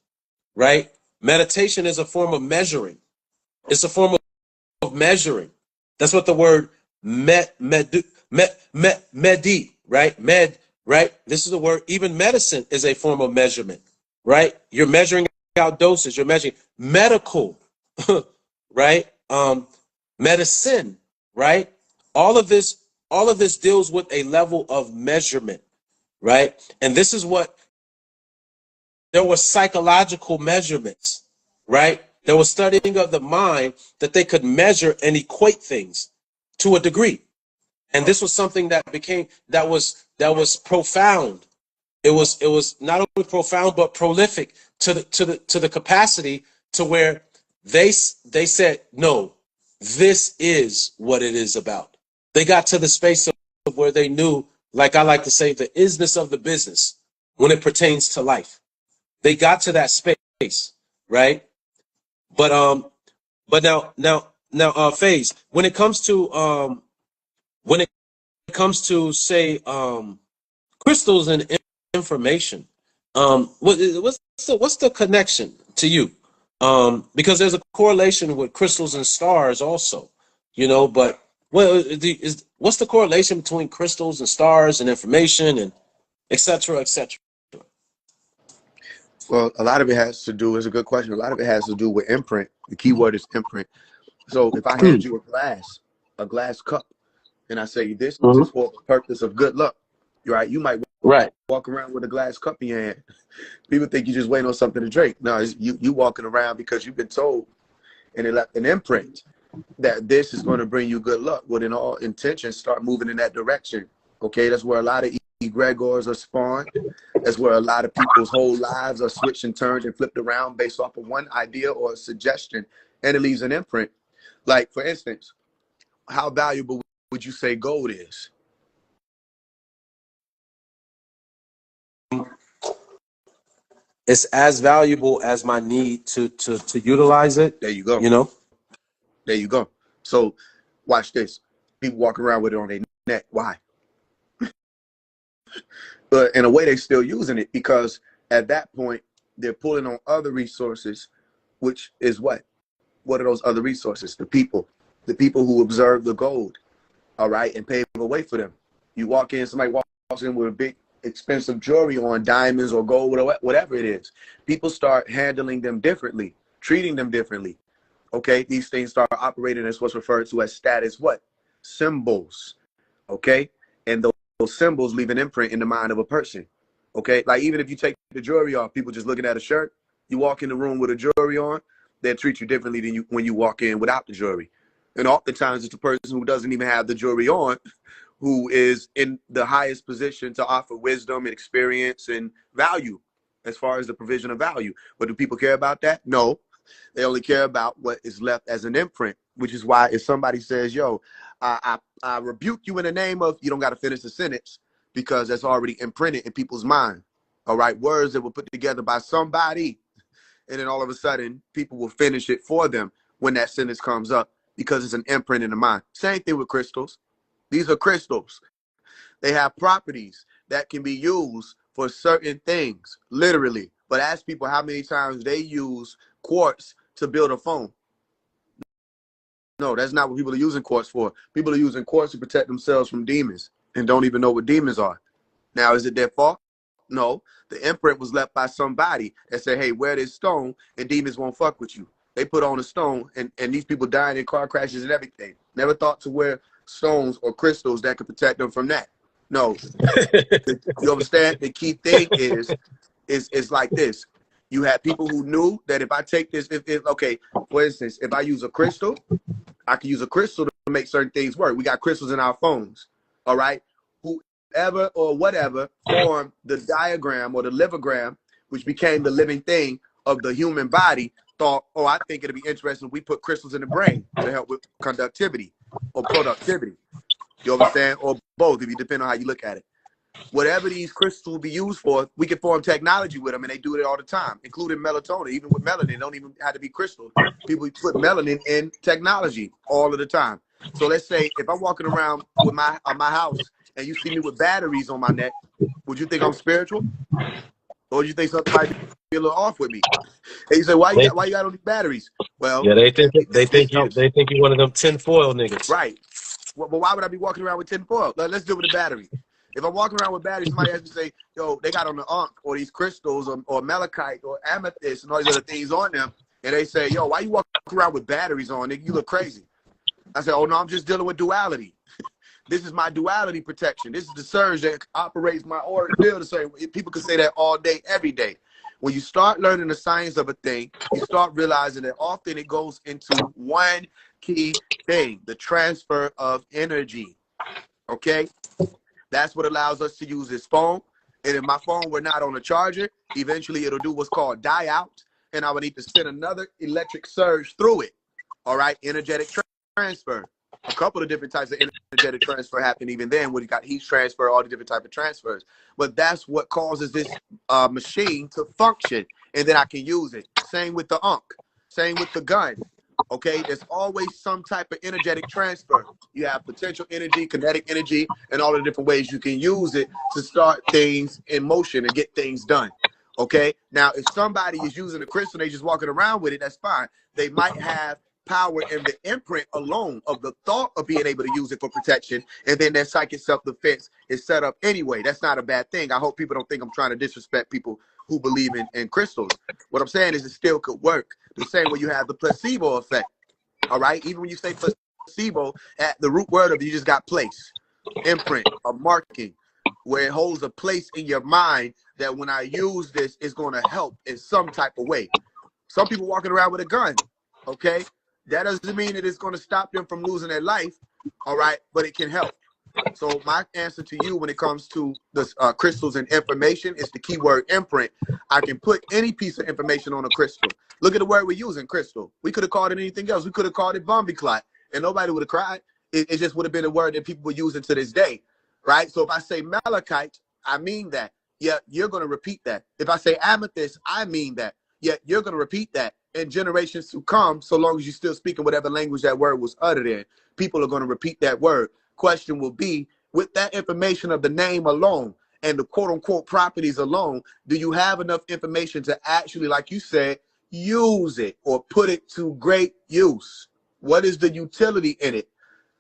right? Meditation is a form of measuring. It's a form of measuring. That's what the word medi, right? Right? This is the word. Even medicine is a form of measurement, right? You're measuring out doses. You're measuring medical, right? Medicine, right? All of this, all of this deals with a level of measurement, right? And this is what there were psychological measurements, right? There was studying of the mind that they could measure and equate things to a degree. And this was something that was profound. It was not only profound but prolific to the capacity to where they said, no, this is what it is about. They got to the space of where they knew, like I like to say, the isness of the business when it pertains to life. They got to that space, right? But Faise, when it comes to say crystals and information, what's the connection to you? Because there's a correlation with crystals and stars also, but what's the correlation between crystals and stars and information and et cetera, et cetera? Well, a lot of it has to do, it's a good question. A lot of it has to do with imprint. The key word is imprint. So if I hand you a glass cup, and I say, this is for the purpose of good luck, right? You might Right. walk around with a glass cup in your hand. People think you just waiting on something to drink. No, you walking around because you've been told and it left an imprint that this is going to bring you good luck. Well, in all intentions, start moving in that direction. Okay, that's where a lot of egregores are spawned. That's where a lot of people's whole lives are switched and turned and flipped around based off of one idea or a suggestion, and it leaves an imprint. Like, for instance, how valuable would you say gold is? It's as valuable as my need to utilize it. There you go. There you go. So watch this. People walk around with it on their neck. Why? But in a way, they're still using it because at that point, they're pulling on other resources, which is what? What are those other resources? The people who observe the gold, all right, and pave a way for them. You walk in, somebody walks in with a big, expensive jewelry on, diamonds or gold, or whatever it is. People start handling them differently, treating them differently. Okay, these things start operating as what's referred to as status what? Symbols. Okay, and those symbols leave an imprint in the mind of a person. Okay, like even if you take the jewelry off, people just looking at a shirt, you walk in the room with a jewelry on, they'll treat you differently than you when you walk in without the jewelry. And oftentimes it's the person who doesn't even have the jewelry on who is in the highest position to offer wisdom and experience and value as far as the provision of value. But do people care about that? No. They only care about what is left as an imprint, which is why if somebody says, yo, I rebuke you in the name of, you don't got to finish the sentence because that's already imprinted in people's mind. All right. Words that were put together by somebody. And then all of a sudden, people will finish it for them when that sentence comes up because it's an imprint in the mind. Same thing with crystals. These are crystals. They have properties that can be used for certain things, literally. But ask people how many times they use quartz to build a phone. No, that's not what people are using quartz for. People are using quartz to protect themselves from demons and don't even know what demons are. Now, is it their fault? No. The imprint was left by somebody that said, hey, wear this stone and demons won't fuck with you. They put on a stone and these people dying in car crashes and everything. Never thought to wear stones or crystals that could protect them from that. No. You understand? The key thing is like this. You have people who knew that if I take this, okay, for instance, if I use a crystal, I can use a crystal to make certain things work. We got crystals in our phones, all right? Whoever or whatever formed the diagram or the livogram, which became the living thing of the human body, thought, oh, I think it'd be interesting if we put crystals in the brain. It'll help with conductivity or productivity. You understand? Or both, if you depend on how you look at it. Whatever these crystals will be used for, we can form technology with them, and they do it all the time, including melatonin. Even with melanin, don't even have to be crystal. People put melanin in technology all of the time. So let's say if I'm walking around with my house and you see me with batteries on my neck, would you think I'm spiritual, or would you think something might be a little off with me? And you say, why you got all these batteries? Well, Yeah, they think helps. they think you one of them tinfoil niggas. Right. Well, but why would I be walking around with tinfoil? Let's deal with the battery. If I'm walking around with batteries, somebody has to say, yo, they got on the Ankh or these crystals or malachite or amethyst and all these other things on them. And they say, yo, why you walking around with batteries on? Nigga, you look crazy. I said, oh, no, I'm just dealing with duality. This is my duality protection. This is the surge that operates my auric field the same way. People can say that all day, every day. When you start learning the science of a thing, you start realizing that often it goes into one key thing, the transfer of energy. Okay? That's what allows us to use this phone. And if my phone were not on a charger, eventually it'll do what's called die out. And I would need to send another electric surge through it. All right? Energetic transfer. A couple of different types of energetic transfer happen even then when you got heat transfer, all the different type of transfers. But that's what causes this machine to function. And then I can use it. Same with the Ankh. Same with the gun. Okay, there's always some type of energetic transfer. You have potential energy, kinetic energy, and all the different ways you can use it to start things in motion and get things done. Okay, now if somebody is using a crystal, they just walking around with it, that's fine. They might have power in the imprint alone of the thought of being able to use it for protection, and then their psychic self-defense is set up anyway. That's not a bad thing. I hope people don't think I'm trying to disrespect people who believe in crystals. What I'm saying is it still could work. The same way you have the placebo effect. All right, even when you say placebo, at the root word of it, you just got place, imprint, a marking, where it holds a place in your mind that when I use this, it's going to help in some type of way. Some people walking around with a gun, okay? That doesn't mean that it's going to stop them from losing their life, all right? But it can help. So my answer to you when it comes to the crystals and information is the keyword imprint. I can put any piece of information on a crystal. Look at the word we're using, crystal. We could have called it anything else. We could have called it Bombi clot, and nobody would have cried. It just would have been a word that people were using to this day, right? So if I say malachite, I mean that. Yeah, you're going to repeat that. If I say amethyst, I mean that. Yeah, you're going to repeat that. And generations to come, so long as you're still speaking whatever language that word was uttered in, people are going to repeat that word. Question will be, with that information of the name alone and the quote-unquote properties alone, do you have enough information to actually, like you said, use it or put it to great use? What is the utility in it?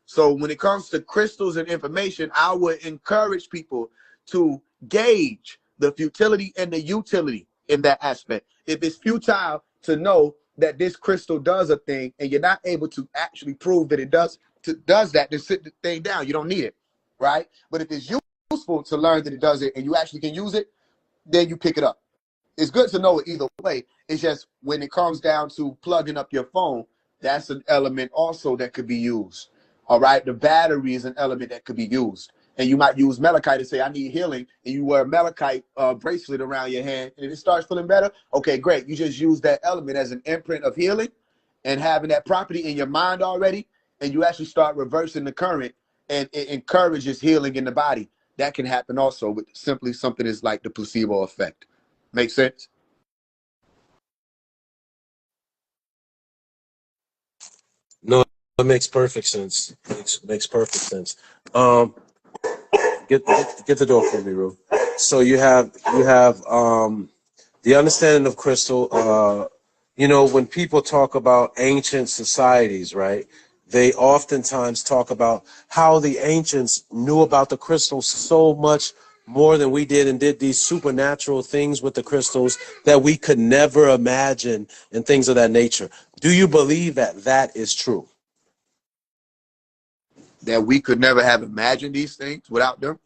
So when it comes to crystals and information, I would encourage people to gauge the futility and the utility in that aspect. If it's futile to know that this crystal does a thing and you're not able to actually prove that it does that, then sit the thing down. You don't need it, right? But if it's useful to learn that it does it and you actually can use it, then you pick it up. It's good to know it either way. It's just when it comes down to plugging up your phone, that's an element also that could be used. All right, the battery is an element that could be used. And you might use malachite to say, I need healing, and you wear a malachite bracelet around your hand, and it starts feeling better. Okay, great. You just use that element as an imprint of healing and having that property in your mind already, and you actually start reversing the current, and it encourages healing in the body. That can happen also with simply something is like the placebo effect. Make sense? No, it makes perfect sense. Makes perfect sense. Um, Get the door for me, Ru. So you have the understanding of crystal. You know, when people talk about ancient societies, right? They oftentimes talk about how the ancients knew about the crystals so much more than we did and did these supernatural things with the crystals that we could never imagine and things of that nature. Do you believe that that is true? That we could never have imagined these things without them?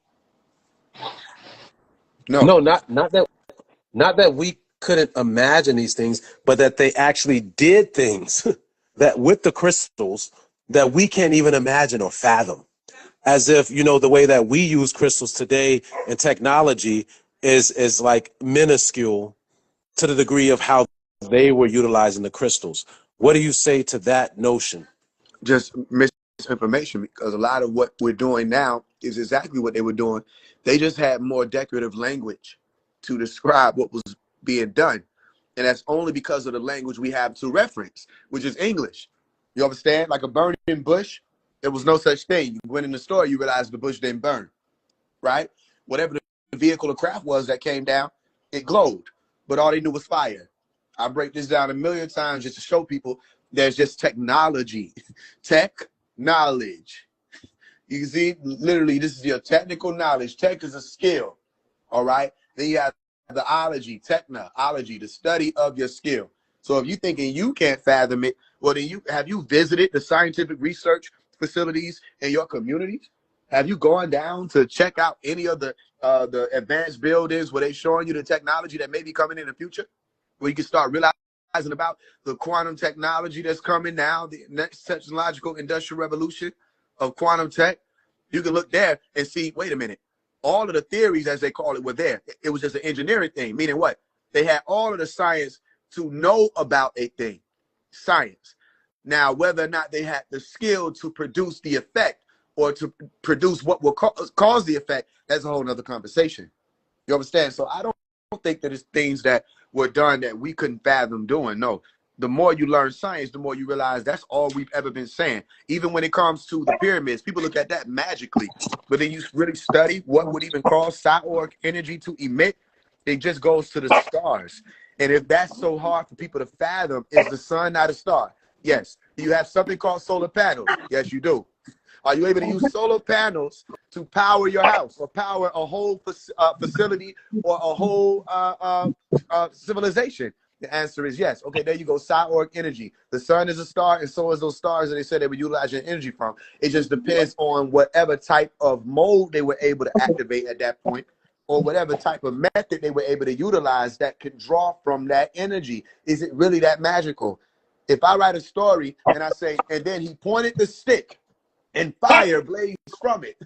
No. No, not that we couldn't imagine these things, but that they actually did things that with the crystals that we can't even imagine or fathom. As if, you know, the way that we use crystals today and technology is like minuscule to the degree of how they were utilizing the crystals. What do you say to that notion? Just misinformation, because a lot of what we're doing now is exactly what they were doing. They just had more decorative language to describe what was being done. And that's only because of the language we have to reference, which is English. You understand? Like a burning bush, there was no such thing. You went in the store, you realized the bush didn't burn, right? Whatever the vehicle or craft was that came down, it glowed, but all they knew was fire. I break this down a million times just to show people there's just technology, tech knowledge. You see, literally, this is your technical knowledge. Tech is a skill, all right? Then you have the ology, technology, the study of your skill. So if you're thinking you can't fathom it, well, then have you visited the scientific research facilities in your communities? Have you gone down to check out any of the advanced buildings where they're showing you the technology that may be coming in the future? Where you can start realizing about the quantum technology that's coming now, the next technological industrial revolution of quantum tech. You can look there and see, wait a minute, all of the theories, as they call it, were there. It was just an engineering thing, meaning what? They had all of the science to know about a thing, science. Now, whether or not they had the skill to produce the effect or to produce what will cause the effect, that's a whole nother conversation. You understand? So I don't think that it's things that were done that we couldn't fathom doing. No. The more you learn science, the more you realize that's all we've ever been saying. Even when it comes to the pyramids, people look at that magically. But then you really study what would even cause psi-org energy to emit, it just goes to the stars. And if that's so hard for people to fathom, is the sun not a star? Yes. Do you have something called solar panels? Yes, you do. Are you able to use solar panels to power your house or power a whole facility or a whole civilization? The answer is yes. Okay, there you go. Psi-org energy. The sun is a star, and so is those stars that they said they would utilize your energy from. It just depends on whatever type of mode they were able to activate at that point, or whatever type of method they were able to utilize that could draw from that energy. Is it really that magical? If I write a story and I say, and then he pointed the stick and fire blazed from it,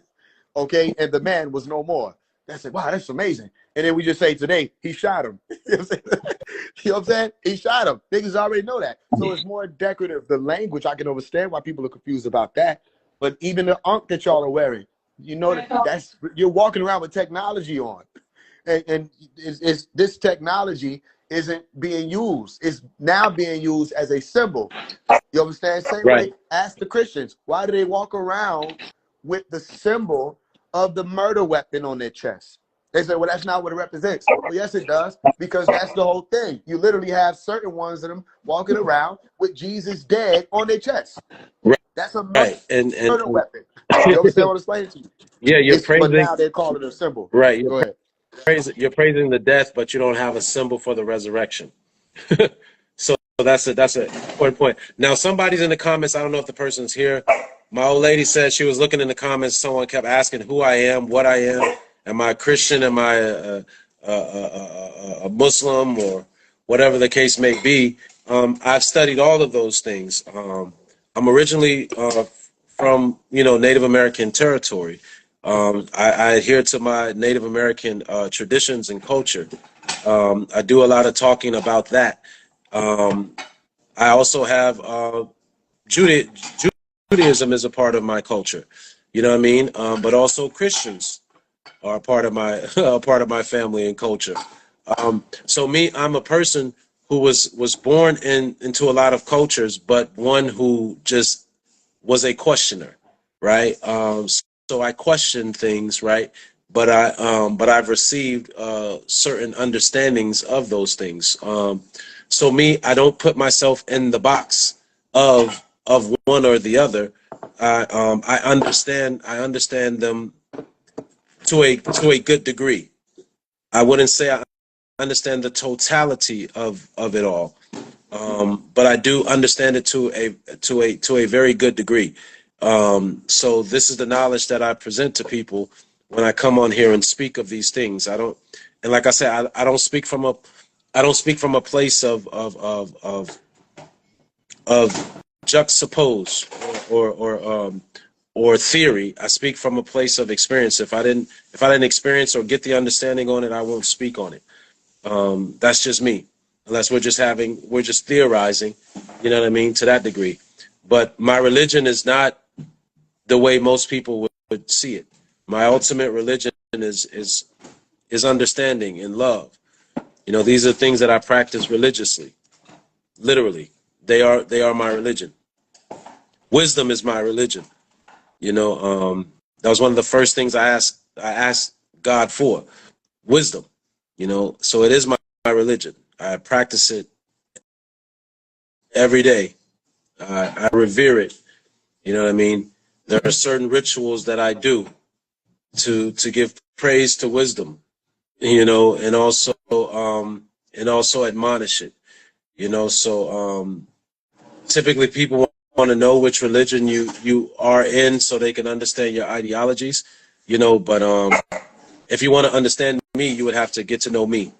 okay, and the man was no more. That's it. Wow, that's amazing. And then we just say today, he shot him. You know what I'm saying? He shot him. Niggas already know that. So it's more decorative. The language, I can understand why people are confused about that. But even the unk that y'all are wearing, you know that's you're walking around with technology on. And it's this technology isn't being used. It's now being used as a symbol. You understand? Same Right. way, ask the Christians, why do they walk around with the symbol of the murder weapon on their chest? They say, well, that's not what it represents. Well, yes, it does, because that's the whole thing. You literally have certain ones of them walking around with Jesus dead on their chest. Right. That's a Right. murder weapon. You understand what I'm explaining to you? Yeah, you're But praising. now they call it a symbol. Right. Go ahead. You're praising the death, but you don't have a symbol for the resurrection. So that's a important point. Now somebody's in the comments. I don't know if the person's here. My old lady said she was looking in the comments. Someone kept asking who I am, what I am. Am I a Christian? Am I a Muslim, or whatever the case may be? I've studied all of those things. I'm originally from Native American territory. I adhere to my Native American traditions and culture. I do a lot of talking about that. I also have Judaism is a part of my culture. You know what I mean? But also Christians are a part of my a part of my family and culture. So me, I'm a person who was born into a lot of cultures, but one who just was a questioner, right? I question things, right? But I've received certain understandings of those things. So me, I don't put myself in the box of one or the other. I understand them to a good degree. I wouldn't say I understand the totality of it all, but I do understand it to a very good degree. So this is the knowledge that I present to people when I come on here and speak of these things. I don't, and like I said, I don't speak from a, I don't speak from a place of juxtapose or theory. I speak from a place of experience. If I didn't experience or get the understanding on it, I won't speak on it. That's just me. Unless we're just theorizing, you know what I mean, to that degree. But my religion is not the way most people would see it. My ultimate religion is understanding and love. You know, these are things that I practice religiously. Literally, they are my religion. Wisdom is my religion. You know, that was one of the first things I asked God for, wisdom. You know, so it is my religion. I practice it every day. I revere it. You know what I mean? There are certain rituals that I do to give praise to wisdom. You know, and also admonish it. You know, so typically people want to know which religion you are in so they can understand your ideologies. You know, but if you want to understand me, you would have to get to know me.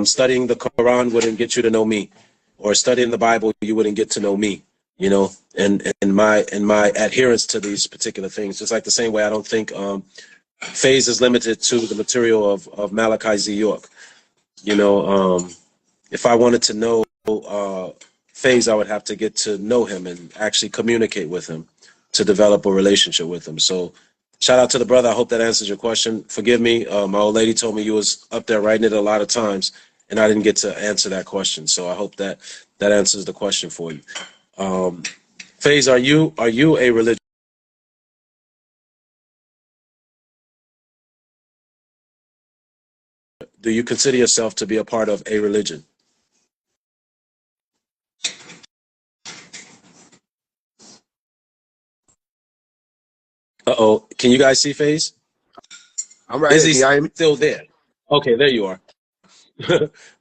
Studying the Quran wouldn't get you to know me, or studying the Bible, you wouldn't get to know me. You know, and my adherence to these particular things. Just like the same way, I don't think Faise is limited to the material of Malachi Z. York. You know, if I wanted to know Faise, I would have to get to know him and actually communicate with him to develop a relationship with him. So shout out to the brother. I hope that answers your question. Forgive me. My old lady told me you was up there writing it a lot of times, and I didn't get to answer that question. So I hope that that answers the question for you. Faise, are you a religious? Do you consider yourself to be a part of a religion? Uh-oh. Can you guys see Faise? I'm right Is here. he Can y'all hear me? still there? Okay, there you are.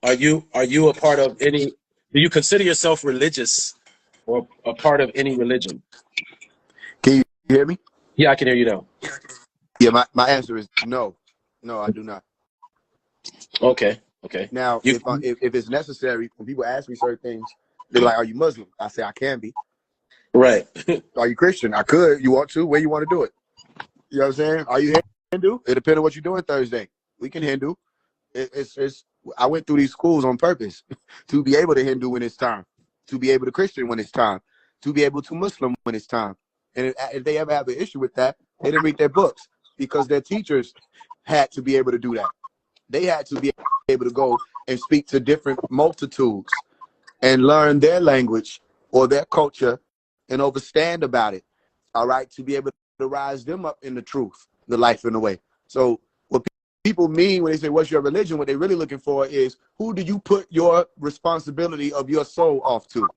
Are you a part of any, do you consider yourself religious or a part of any religion? Can you hear me? Yeah, I can hear you now. Yeah, my answer is no. No, I do not. Okay, okay. Now, You if it's necessary, when people ask me certain things, they're like, "Are you Muslim?" I say, "I can be." right. Are you Christian? I could. You want to? Where you want to do it? You know what I'm saying? Are you Hindu? It depends on what you're doing Thursday. We can Hindu. It's. I went through these schools on purpose to be able to Hindu when it's time, to be able to Christian when it's time, to be able to Muslim when it's time. And if they ever have an issue with that, they didn't read their books because their teachers had to be able to do that. They had to be able to go and speak to different multitudes and learn their language or their culture and understand about it. All right, to be able to rise them up in the truth, the life, and the way. So what people mean when they say, "What's your religion?" What they're really looking for is, who do you put your responsibility of your soul off to?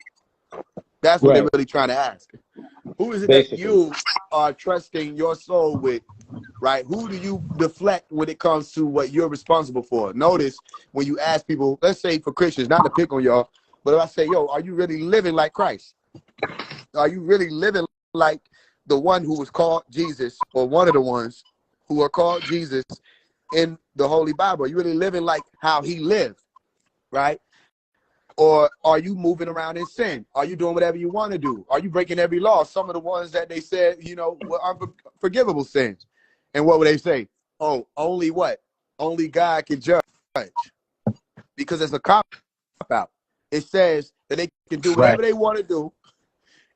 That's what they're Right. really trying to ask. Who is it that Basically. you are trusting your soul with? Right? Who do you deflect when it comes to what you're responsible for? Notice when you ask people, let's say for Christians, not to pick on y'all, but if I say, "Yo, are you really living like Christ? Are you really living like the one who was called Jesus, or one of the ones who are called Jesus in the Holy Bible? Are you really living like how he lived?" Right? Or are you moving around in sin? Are you doing whatever you want to do? Are you breaking every law? Some of the ones that they said, were unforgivable sins. And what would they say? Oh, only what? Only God can judge. Because it's a cop out. It says that they can do Right. whatever they want to do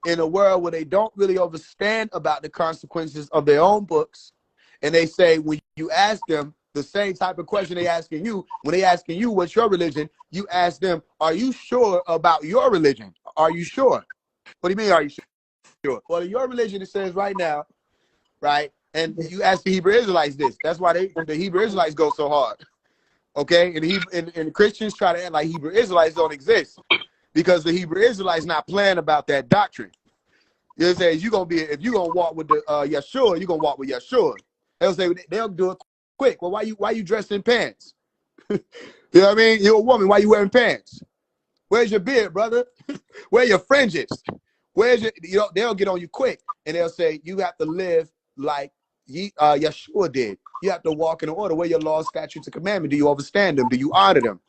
in a world where they don't really understand about the consequences of their own books. And they say, when you ask them the same type of question they asking you, when they asking you what's your religion, you ask them, are you sure about your religion? Are you sure? What do you mean, are you sure? Well, in your religion, it says right now, right, And you ask the Hebrew Israelites this. That's why the Hebrew Israelites go so hard. Okay? And Christians try to act like Hebrew Israelites don't exist because the Hebrew Israelites not playing about that doctrine. You know what I'm saying? If you're gonna walk with the Yeshua, you're gonna walk with Yeshua. They'll do it quick. Well, why you dressed in pants? You know what I mean? You're a woman, why you wearing pants? Where's your beard, brother? Where are your fringes? Where's your, they'll get on you quick and they'll say you have to live like Yeshua did. You have to walk in order. Where your laws, statutes, and commandments? Do you understand them? Do you honor them?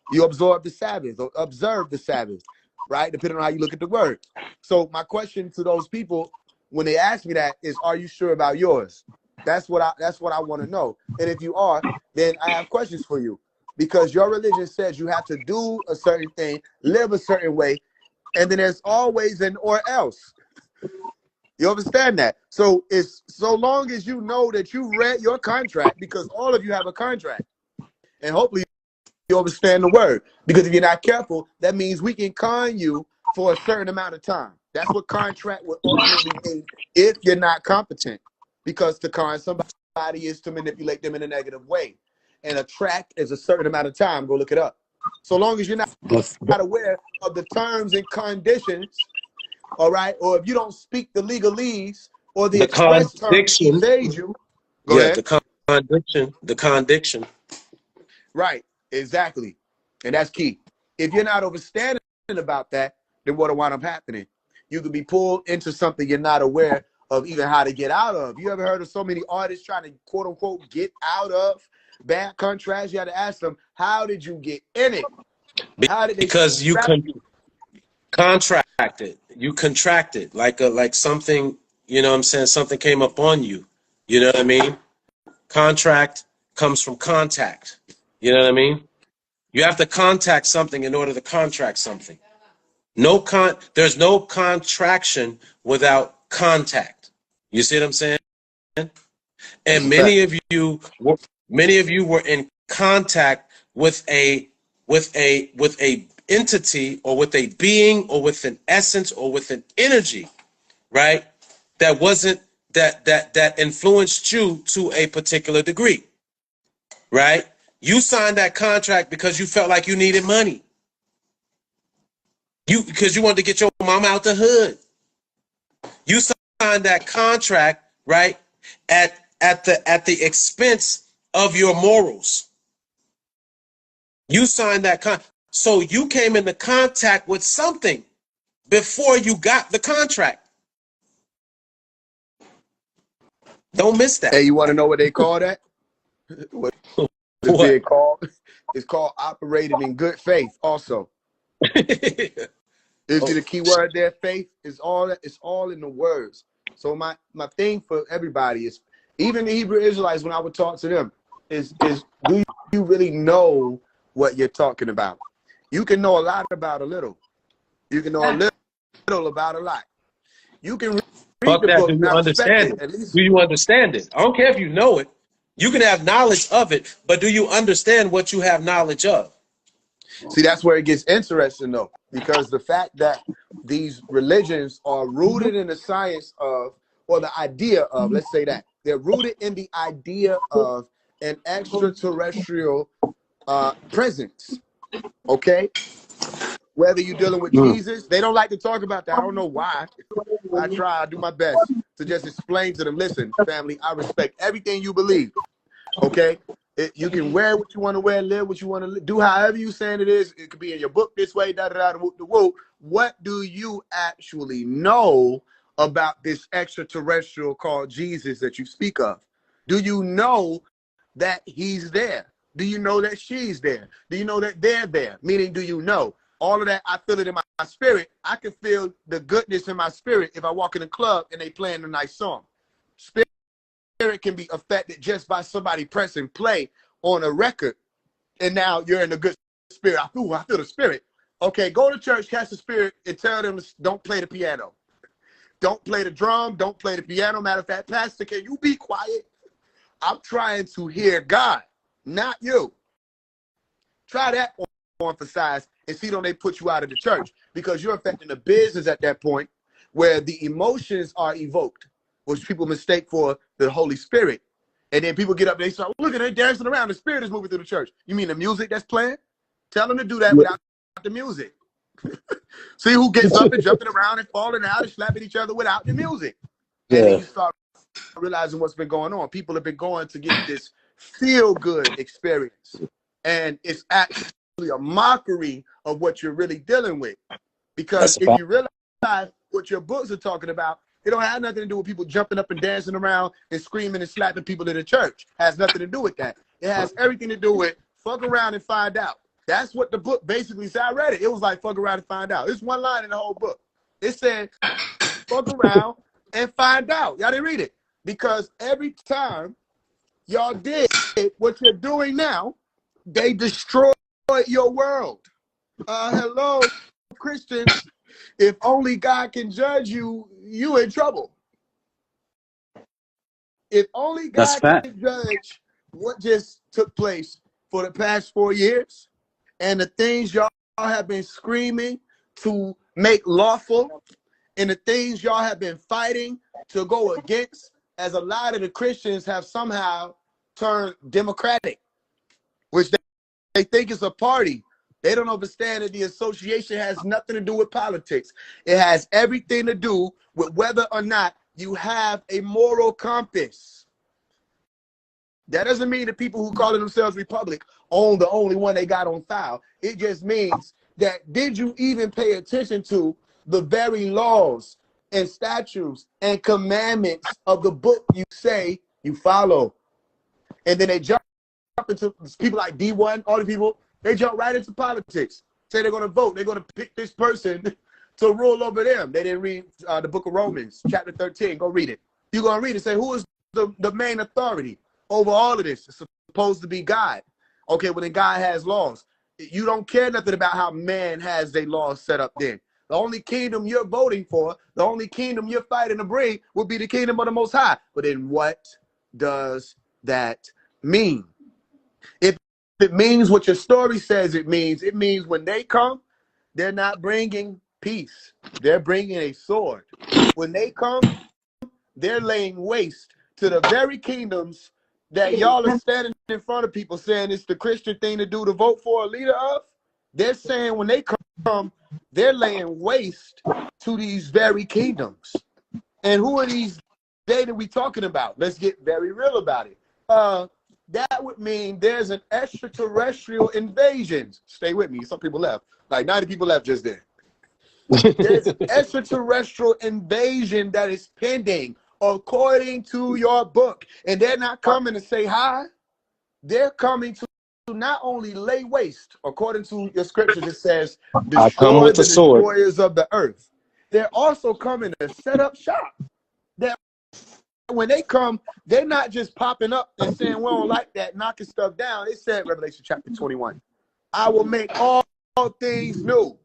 You observe the Sabbath or observe the Sabbath, right? Depending on how you look at the word. So my question to those people when they ask me that is, are you sure about yours? That's what I want to know. And if you are, then I have questions for you. Because your religion says you have to do a certain thing, live a certain way, and then there's always an or else. You understand that? So it's so long as you know that you read your contract, because all of you have a contract, and hopefully you understand the word. Because if you're not careful, that means we can con you for a certain amount of time. That's what contract would ultimately mean if you're not competent. Because to con somebody is to manipulate them in a negative way. And a tract is a certain amount of time. Go look it up. So long as you're not aware of the terms and conditions, all right, or if you don't speak the legalese or the express terms evade you, go ahead. The condition. Right, exactly. And that's key. If you're not understanding about that, then what'll wind up happening? You could be pulled into something you're not aware of even how to get out of. You ever heard of so many artists trying to quote unquote get out of bad contracts? You had to ask them, how did you get in it? How did they? Because you contracted. You contracted like something, you know what I'm saying? Something came up on you. You know what I mean? Contract comes from contact. You know what I mean? You have to contact something in order to contract something. There's no contraction without contact. You see what I'm saying? And many of you were in contact with a entity or with a being or with an essence or with an energy, right? That influenced you to a particular degree, right? You signed that contract because you felt like you needed money. Because you wanted to get your mom out the hood. You signed that contract, right, at the expense of your morals. You signed that so you came into contact with something before you got the contract. Don't miss that. Hey, you want to know what they call that? What it's being called? It's called operating in good faith. Also, you see the key word there? Faith is all. It's all in the words. So my thing for everybody is, even the Hebrew Israelites, when I would talk to them, is do you really know what you're talking about? You can know a lot about a little. You can know a little about a lot. You can read the book. Do you understand it? At least. Do you understand it? I don't care if you know it. You can have knowledge of it, but do you understand what you have knowledge of? See, that's where it gets interesting, though, because the fact that these religions are rooted in the science of, or the idea of, let's say that, they're rooted in the idea of an extraterrestrial presence, okay? Whether you're dealing with Jesus, they don't like to talk about that. I don't know why. I do my best to just explain to them, listen, family, I respect everything you believe, okay? You can wear what you want to wear, live what you want to do, however you saying it is. It could be in your book this way, da-da-da-da-woo. What do you actually know about this extraterrestrial called Jesus that you speak of? Do you know that he's there? Do you know that she's there? Do you know that they're there? Meaning, do you know? All of that, I feel it in my spirit. I can feel the goodness in my spirit if I walk in a club and they playing a nice song. Spirit can be affected just by somebody pressing play on a record, and now you're in a good spirit. I feel the spirit. Okay, go to church, catch the spirit, and tell them don't play the piano. Don't play the drum. Don't play the piano. Matter of fact, Pastor, can you be quiet? I'm trying to hear God, not you. Try that on for size and see don't they put you out of the church, because you're affecting the business at that point where the emotions are evoked. which people mistake for the Holy Spirit. And then people get up, they start looking, they dancing around. The Spirit is moving through the church. You mean the music that's playing? Tell them to do that without the music. See who gets up and jumping around and falling out and slapping each other without the music. And then you start realizing what's been going on. People have been going to get this feel-good experience. And it's actually a mockery of what you're really dealing with. Because if you realize what your books are talking about, it don't have nothing to do with people jumping up and dancing around and screaming and slapping people in the church. It has nothing to do with that. It has everything to do with fuck around and find out. That's what the book basically said. I read it. It was like fuck around and find out. It's one line in the whole book. It said fuck around and find out. Y'all didn't read it. Because every time y'all did what you're doing now, they destroyed your world. Hello, Christians. If only God can judge you, you in trouble. If only God can judge what just took place for the past 4 years and the things y'all have been screaming to make lawful and the things y'all have been fighting to go against, as a lot of the Christians have somehow turned democratic, which they think is a party. They don't understand that the association has nothing to do with politics. It has everything to do with whether or not you have a moral compass. That doesn't mean the people who call themselves Republic own the only one they got on file. It just means that did you even pay attention to the very laws and statutes and commandments of the book you say you follow? And then they jump into people like D1, all the people. They jump right into politics. Say they're going to vote. They're going to pick this person to rule over them. They didn't read the book of Romans, chapter 13. Go read it. You're going to read it. Say, who is the main authority over all of this? It's supposed to be God. Okay, well, then God has laws. You don't care nothing about how man has their laws set up then. The only kingdom you're voting for, the only kingdom you're fighting to bring would be the kingdom of the Most High. But then what does that mean? If it means what your story says it means when they come, they're not bringing peace. They're bringing a sword. When they come, they're laying waste to the very kingdoms that y'all are standing in front of people saying it's the Christian thing to do to vote for a leader of. They're saying when they come, they're laying waste to these very kingdoms. And who are these they that we talking about? Let's get very real about it. That would mean there's an extraterrestrial invasion. Stay with me. Some people left. Like 90 people left just then. There's an extraterrestrial invasion that is pending according to your book. And they're not coming to say hi. They're coming to not only lay waste. According to your scriptures, it says, destroy the destroyers of the earth. They're also coming to set up shop. That when they come, they're not just popping up and saying, we don't like that, knocking stuff down. It said, Revelation chapter 21, I will make all things new.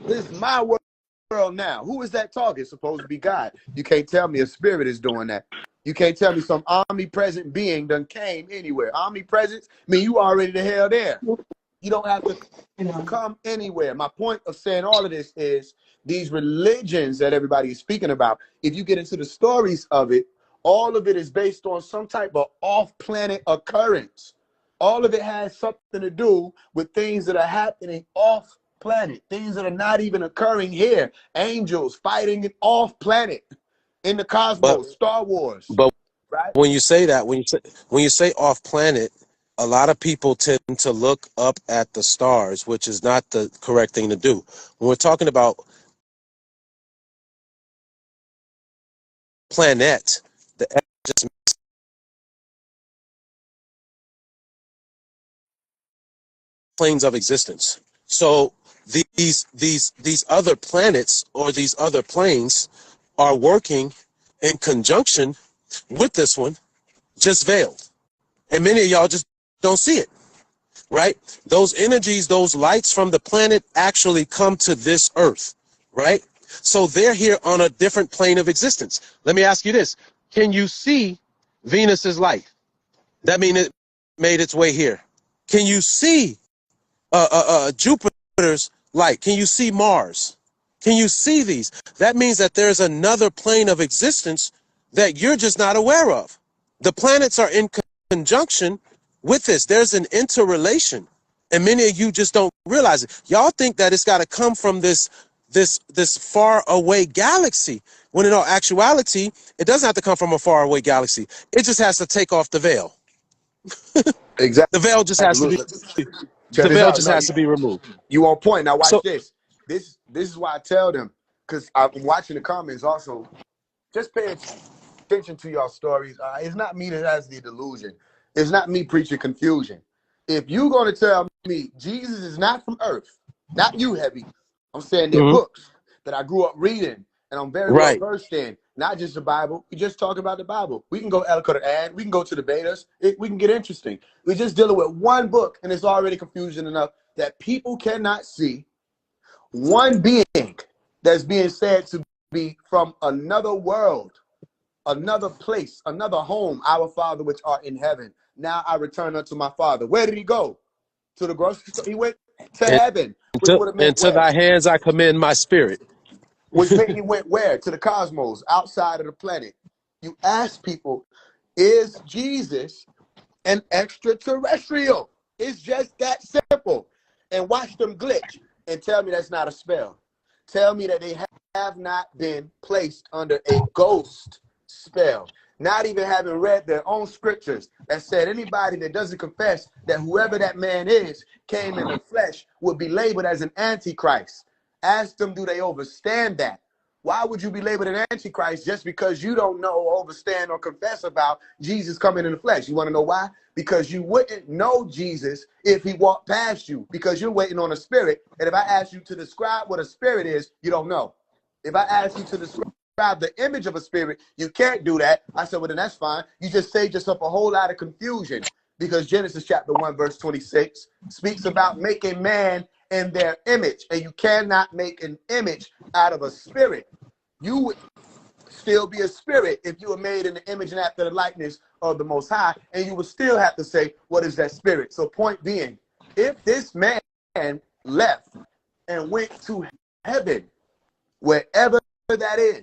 This is my world now. Who is that talking? It's supposed to be God. You can't tell me a spirit is doing that. You can't tell me some omnipresent being done came anywhere. Omnipresence mean you already the hell there. You don't have to come anywhere. My point of saying all of this is these religions that everybody is speaking about, if you get into the stories of it, all of it is based on some type of off-planet occurrence. All of it has something to do with things that are happening off-planet, things that are not even occurring here. Angels fighting off-planet in the cosmos, Star Wars. But right? when you say that, when you say off-planet, a lot of people tend to look up at the stars, which is not the correct thing to do. When we're talking about planet, the just planes of existence. So these other planets or these other planes are working in conjunction with this one, just veiled. And many of y'all just don't see it, right? Those energies, those lights from the planet actually come to this earth, right? So they're here on a different plane of existence. Let me ask you this. Can you see Venus's light? That means it made its way here. Can you see Jupiter's light? Can you see Mars? Can you see these? That means that there's another plane of existence that you're just not aware of. The planets are in conjunction with this. There's an interrelation, and many of you just don't realize it. Y'all think that it's got to come from this far away galaxy, when in all actuality, it doesn't have to come from a far away galaxy. It just has to take off the veil. Exactly. The veil just has to be Check the this veil out. just No, has to be removed. you on point. Now watch So this. This is why I tell them, because I'm watching the comments also. Just pay attention to y'all stories. It's not me that has the delusion. It's not me preaching confusion. If you're going to tell me Jesus is not from earth, not you, Heavy. I'm saying they're books that I grew up reading and I'm very well right. versed in. Not just the Bible. We just talk about the Bible. We can go El Quran. We can go to the Vedas. We can get interesting. We're just dealing with one book, and it's already confusion enough that people cannot see one being that's being said to be from another world, another place, another home. Our Father which art in heaven. Now I return unto my Father. Where did he go? To the grocery store? He went to And heaven, which would have meant to where? thy hands I commend my spirit. Which meant he went where? To the cosmos, outside of the planet. You ask people, is Jesus an extraterrestrial? It's just that simple. And watch them glitch and tell me that's not a spell. Tell me that they have not been placed under a ghost spell. Not even having read their own scriptures that said anybody that doesn't confess that whoever that man is came in the flesh would be labeled as an antichrist. Ask them, do they understand that? Why would you be labeled an antichrist just because you don't know, understand, or confess about Jesus coming in the flesh? You want to know why? Because you wouldn't know Jesus if he walked past you, because you're waiting on a spirit. And if I ask you to describe what a spirit is, you don't know. If I ask you to describe the image of a spirit, you can't do that. I said, well, then that's fine. You just saved yourself a whole lot of confusion, because Genesis chapter 1, verse 26 speaks about making man in their image. And you cannot make an image out of a spirit. You would still be a spirit if you were made in the image and after the likeness of the Most High, and you would still have to say, what is that spirit? So point being, if this man left and went to heaven, wherever that is,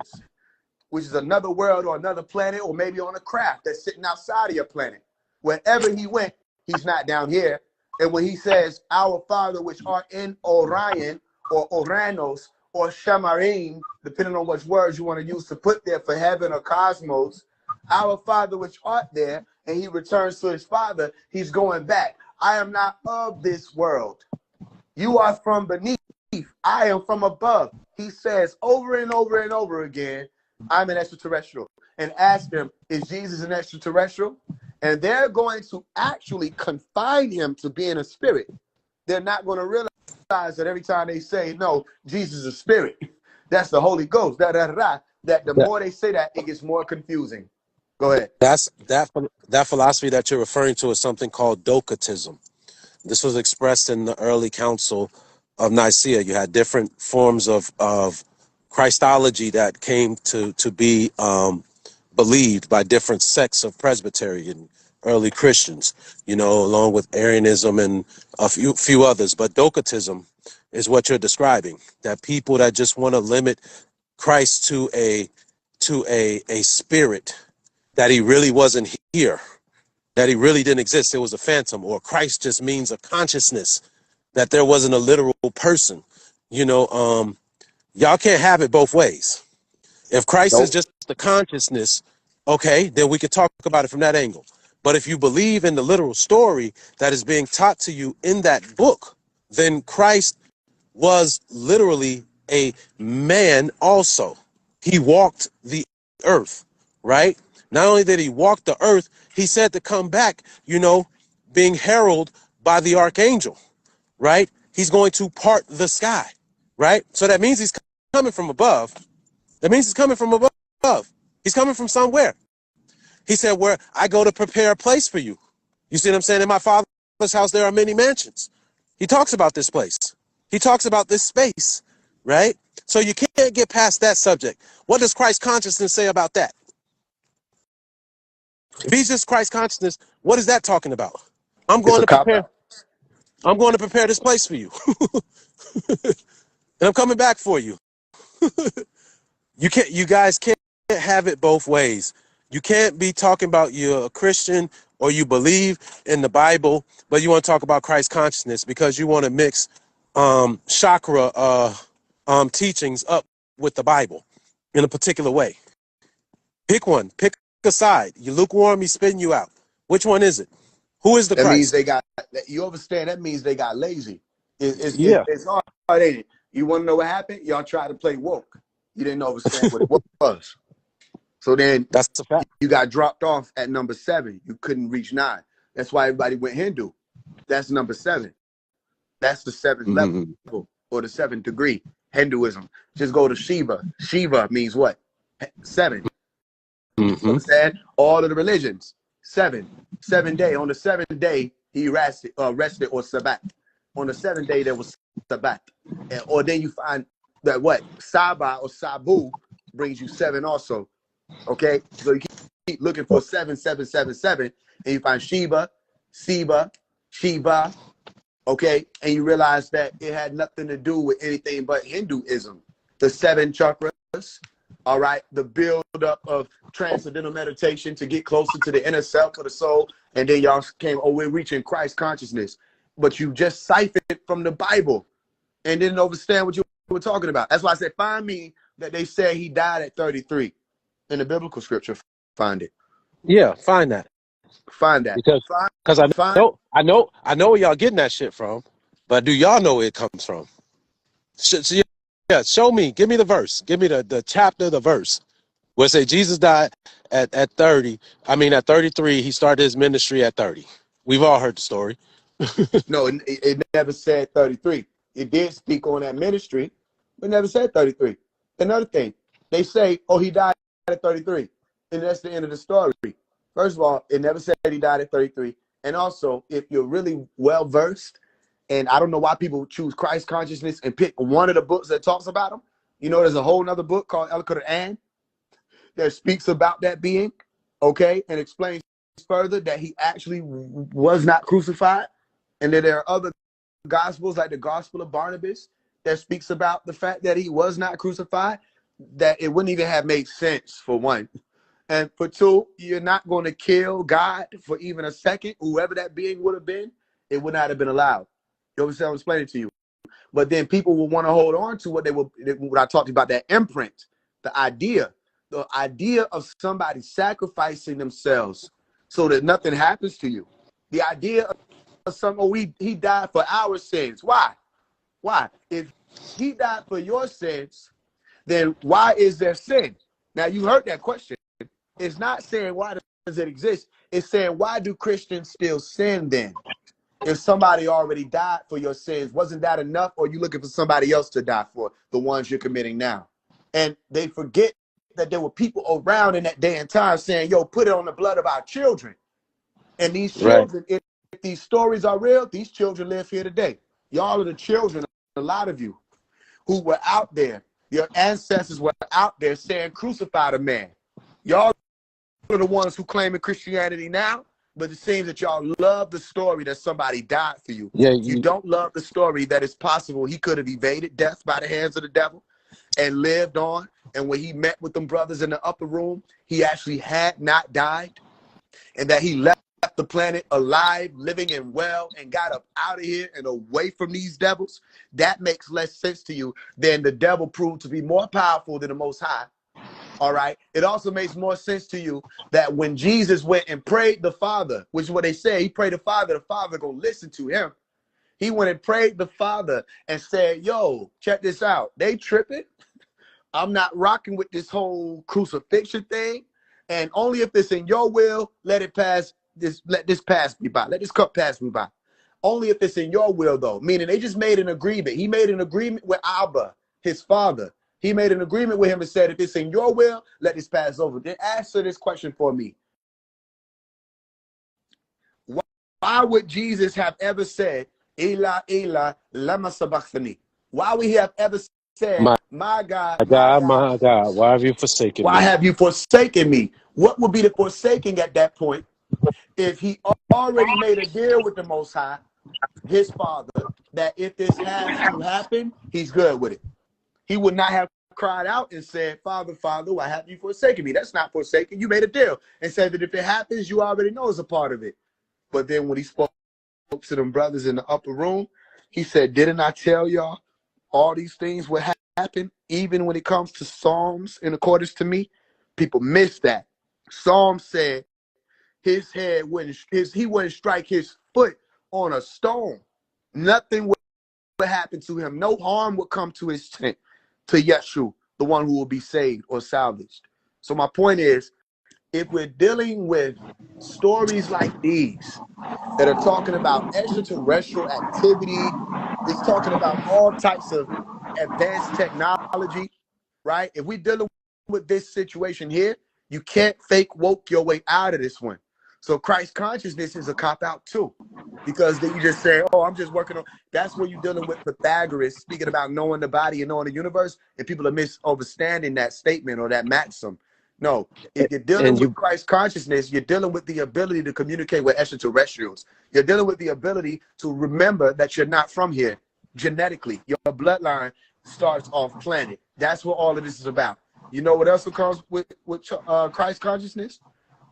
which is another world or another planet, or maybe on a craft that's sitting outside of your planet, wherever he went, he's not down here. And when he says, our Father which art in Orion or Oranos or Shamarim, depending on which words you want to use to put there for heaven or cosmos, our Father which art there, and he returns to his Father, he's going back. I am not of this world. You are from beneath. I am from above. He says over and over and over again, I'm an extraterrestrial. And ask them, is Jesus an extraterrestrial? And they're going to actually confine him to being a spirit. They're not going to realize that every time they say, no, Jesus is a spirit, that's the Holy Ghost, that the more they say that, it gets more confusing. Go ahead. That philosophy that you're referring to is something called Docetism. This was expressed in the early council of Nicaea. You had different forms of Christology that came to be believed by different sects of Presbyterian early Christians, along with Arianism and a few others. But Docetism is what you're describing, that people that just want to limit Christ to a spirit, that he really wasn't here, that he really didn't exist. It was a phantom, or Christ just means a consciousness, that there wasn't a literal person. Y'all can't have it both ways. If Christ is Nope. just the consciousness, okay, then we could talk about it from that angle. But if you believe in the literal story that is being taught to you in that book, then Christ was literally a man also. He walked the earth, right? Not only did he walk the earth, he said to come back, being heralded by the archangel, right? He's going to part the sky, right? So that means he's coming from above. That means he's coming from above. He's coming from somewhere. He said, where I go to prepare a place for you. You see what I'm saying? In my Father's house, there are many mansions. He talks about this place. He talks about this space, right? So you can't get past that subject. What does Christ consciousness say about that? If he's just Christ consciousness, what is that talking about? I'm It's going a to cop prepare. out. I'm going to prepare this place for you. And I'm coming back for you. You guys can't have it both ways. You can't be talking about you're a Christian or you believe in the Bible, but you want to talk about Christ consciousness because you want to mix chakra teachings up with the Bible in a particular way. Pick one. Pick a side. You lukewarm, he's spitting you out. Which one is it? Who is the That means Christ? they got, you understand, that means they got lazy. Yeah, It's hard, ain't it? You want to know what happened? Y'all tried to play woke. You didn't understand what it was. So then that's a fact. you got dropped off at number 7. You couldn't reach 9. That's why everybody went Hindu. That's number 7. That's the 7th level or the 7th degree. Hinduism. Just go to Shiva. Shiva means what? 7. Understand? All of the religions. 7. 7 day. On the 7th day, he rested or Sabbath. On the 7th day, there was Sabbath. Or then you find that what? Saba or Sabu brings you 7 also. Okay? So you keep looking for 7, 7, 7, 7, and you find Shiva, Siva, Shiva, okay? And you realize that it had nothing to do with anything but Hinduism. The 7 chakras, all right? The build-up of transcendental meditation to get closer to the inner self of the soul. And then y'all came, oh, we're reaching Christ consciousness. But you just siphoned it from the Bible and didn't understand what you were talking about. That's why I said, find me that they said he died at 33 in the biblical scripture. Find it. Yeah, find that. Find that. Because I know where y'all getting that shit from, but do y'all know where it comes from? Yeah, show me. Give me the verse. Give me the chapter, the verse. Where it say Jesus died at 30. I mean, at 33, he started his ministry at 30. We've all heard the story. No, it never said 33. It did speak on that ministry, but never said 33. Another thing, they say, oh, he died at 33. And that's the end of the story. First of all, it never said he died at 33. And also, if you're really well-versed, and I don't know why people choose Christ consciousness and pick one of the books that talks about him. You know, there's a whole other book called El Quran that speaks about that being, okay, and explains further that he actually was not crucified. And that there are other gospels, like the Gospel of Barnabas, that speaks about the fact that he was not crucified, that it wouldn't even have made sense, for one. And for two, you're not going to kill God for even a second. Whoever that being would have been, it would not have been allowed. You understand what I'm explaining to you? But then people will want to hold on to what I talked about, that imprint, the idea of somebody sacrificing themselves so that nothing happens to you. The idea of he died for our sins. Why? Why? If he died for your sins, then why is there sin? Now, you heard that question. It's not saying why does it exist. It's saying why do Christians still sin then? If somebody already died for your sins, wasn't that enough? Or are you looking for somebody else to die for the ones you're committing now? And they forget that there were people around in that day and time saying, yo, put it on the blood of our children. And these children, if these stories are real, these children live here today. Y'all are the children, a lot of you, who were out there. Your ancestors were out there saying, crucify the man. Y'all are the ones who claim in Christianity now, but it seems that y'all love the story that somebody died for you. Yeah, you don't love the story that it's possible he could have evaded death by the hands of the devil and lived on. And when he met with them brothers in the upper room, he actually had not died, and that he left the planet alive, living and well, and got up out of here and away from these devils. That makes less sense to you than the devil proved to be more powerful than the Most High. All right. It also makes more sense to you that when Jesus went and prayed the Father, which is what they say, he prayed the Father gonna listen to him. He went and prayed the Father and said, yo, check this out. They tripping. I'm not rocking with this whole crucifixion thing. And only if it's in your will, let this pass me by. Let this cup pass me by. Only if it's in your will, though. Meaning they just made an agreement. He made an agreement with Abba, his father. He made an agreement with him and said, if it's in your will, let this pass over. Then answer this question for me. Why would Jesus have ever said, Ela, Ela, lama sabachthani? Why would he have ever said, my God, why have you forsaken me? Why have you forsaken me? What would be the forsaking at that point if he already made a deal with the Most High, his father, that if this has to happen, he's good with it. He would not have cried out and said, Father, Father, why have you forsaken me? That's not forsaken. You made a deal and said that if it happens, you already know it's a part of it. But then when he spoke to them brothers in the upper room, he said, didn't I tell y'all all these things would happen, even when it comes to Psalms in accordance to me? People miss that. Psalm said his head wouldn't, he wouldn't strike his foot on a stone. Nothing would happen to him. No harm would come to his tent, to Yeshu, the one who will be saved or salvaged. So my point is, if we're dealing with stories like these that are talking about extraterrestrial activity, it's talking about all types of advanced technology, right? If we're dealing with this situation here, you can't fake woke your way out of this one. So Christ consciousness is a cop-out too, because then you just say, oh, I'm just working on, that's where you're dealing with Pythagoras speaking about knowing the body and knowing the universe, and people are misunderstanding that statement or that maxim. No, if you're dealing with Christ consciousness, you're dealing with the ability to communicate with extraterrestrials. You're dealing with the ability to remember that you're not from here genetically. Your bloodline starts off planet. That's what all of this is about. You know what else comes with Christ consciousness?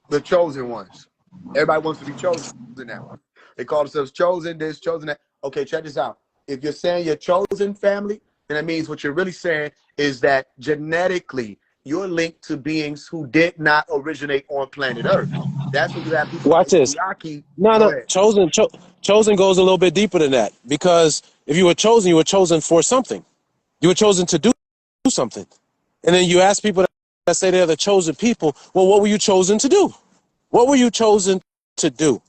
The chosen ones. Everybody wants to be chosen now. They call themselves chosen this, chosen that. Okay, check this out. If you're saying you're chosen family, then that means what you're really saying is that genetically you're linked to beings who did not originate on planet Earth. That's what you have people Watch like this. Yaki. No, Go ahead. chosen goes a little bit deeper than that, because if you were chosen for something. You were chosen to do something. And then you ask people that say they're the chosen people, well, what were you chosen to do? What were you chosen to do?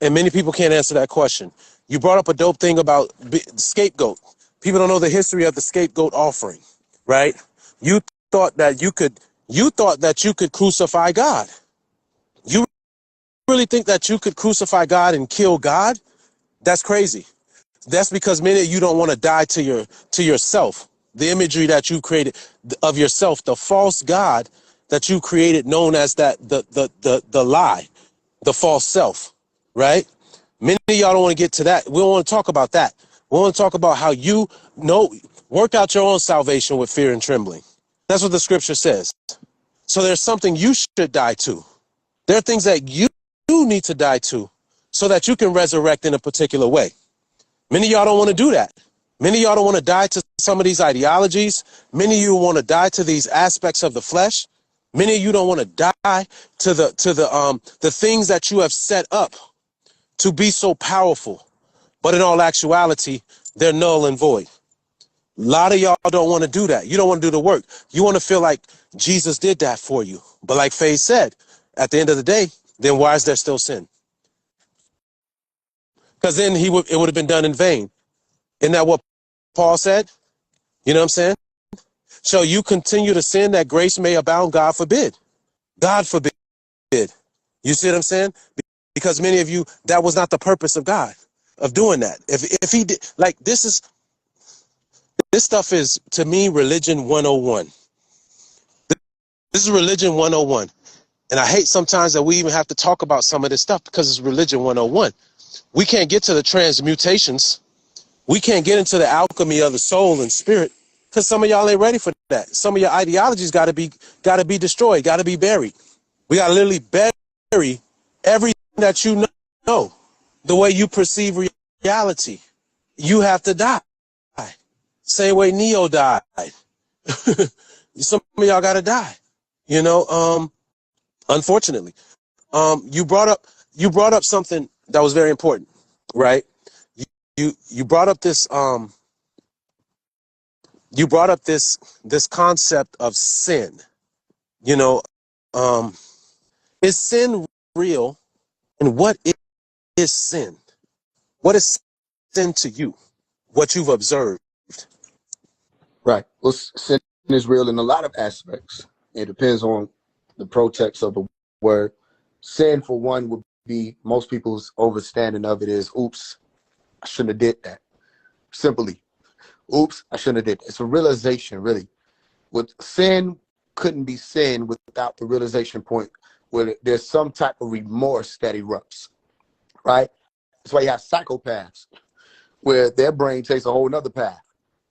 And many people can't answer that question. You brought up a dope thing about scapegoat. People don't know the history of the scapegoat offering, right? You thought that you could crucify God. You really think that you could crucify God and kill God? That's crazy. That's because many of you don't want to die to yourself. The imagery that you created of yourself, the false God that you created, known as the lie, the false self, right? Many of y'all don't want to get to that. We don't want to talk about that. We want to talk about how you work out your own salvation with fear and trembling. That's what the scripture says. So there's something you should die to. There are things that you need to die to so that you can resurrect in a particular way. Many of y'all don't want to do that. Many of y'all don't want to die to some of these ideologies. Many of you want to die to these aspects of the flesh. Many of you don't want to die to the things that you have set up to be so powerful. But in all actuality, they're null and void. A lot of y'all don't want to do that. You don't want to do the work. You want to feel like Jesus did that for you. But like Faise said, at the end of the day, then why is there still sin? Because then it would have been done in vain. Isn't that what Paul said? You know what I'm saying? Shall you continue to sin that grace may abound? God forbid. God forbid. You see what I'm saying? Because many of you, that was not the purpose of God, of doing that. If he did, like, this stuff is, to me, religion 101. This is religion 101. And I hate sometimes that we even have to talk about some of this stuff because it's religion 101. We can't get to the transmutations. We can't get into the alchemy of the soul and spirit because some of y'all ain't ready for that. Some of your ideologies got to be destroyed, got to be buried. We got to literally bury everything that you know, the way you perceive reality. You have to die. Same way Neo died. Some of y'all got to die. You know, unfortunately, you brought up something that was very important, right? You brought up this this concept of sin. You know, is sin real? And what is sin? What is sin to you? What you've observed? Right. Well, sin is real in a lot of aspects. It depends on the protext of the word. Sin, for one, would be most people's understanding of it is, oops, I shouldn't have did that. Simply, oops, I shouldn't have did that. It's a realization, really. With sin couldn't be sin without the realization point where there's some type of remorse that erupts, right? That's why you have psychopaths, where their brain takes a whole nother path,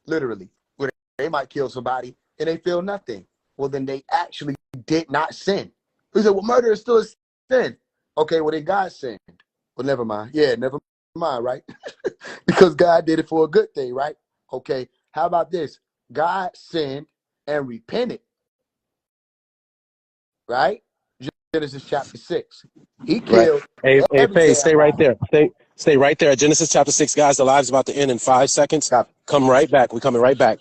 literally. Where they might kill somebody, and they feel nothing. Well, then they actually did not sin. He said, well, murder is still a sin. Okay, well, then God sinned. Well, never mind. Yeah, never mind, right? Because God did it for a good thing, right? Okay, how about this? God sinned and repented, right? Genesis chapter 6. He Right. killed Hey, every Faye, damn stay right lion. there. Stay right there. Genesis chapter 6, guys. The live's about to end in 5 seconds. Copy. Come right back. We're coming right back.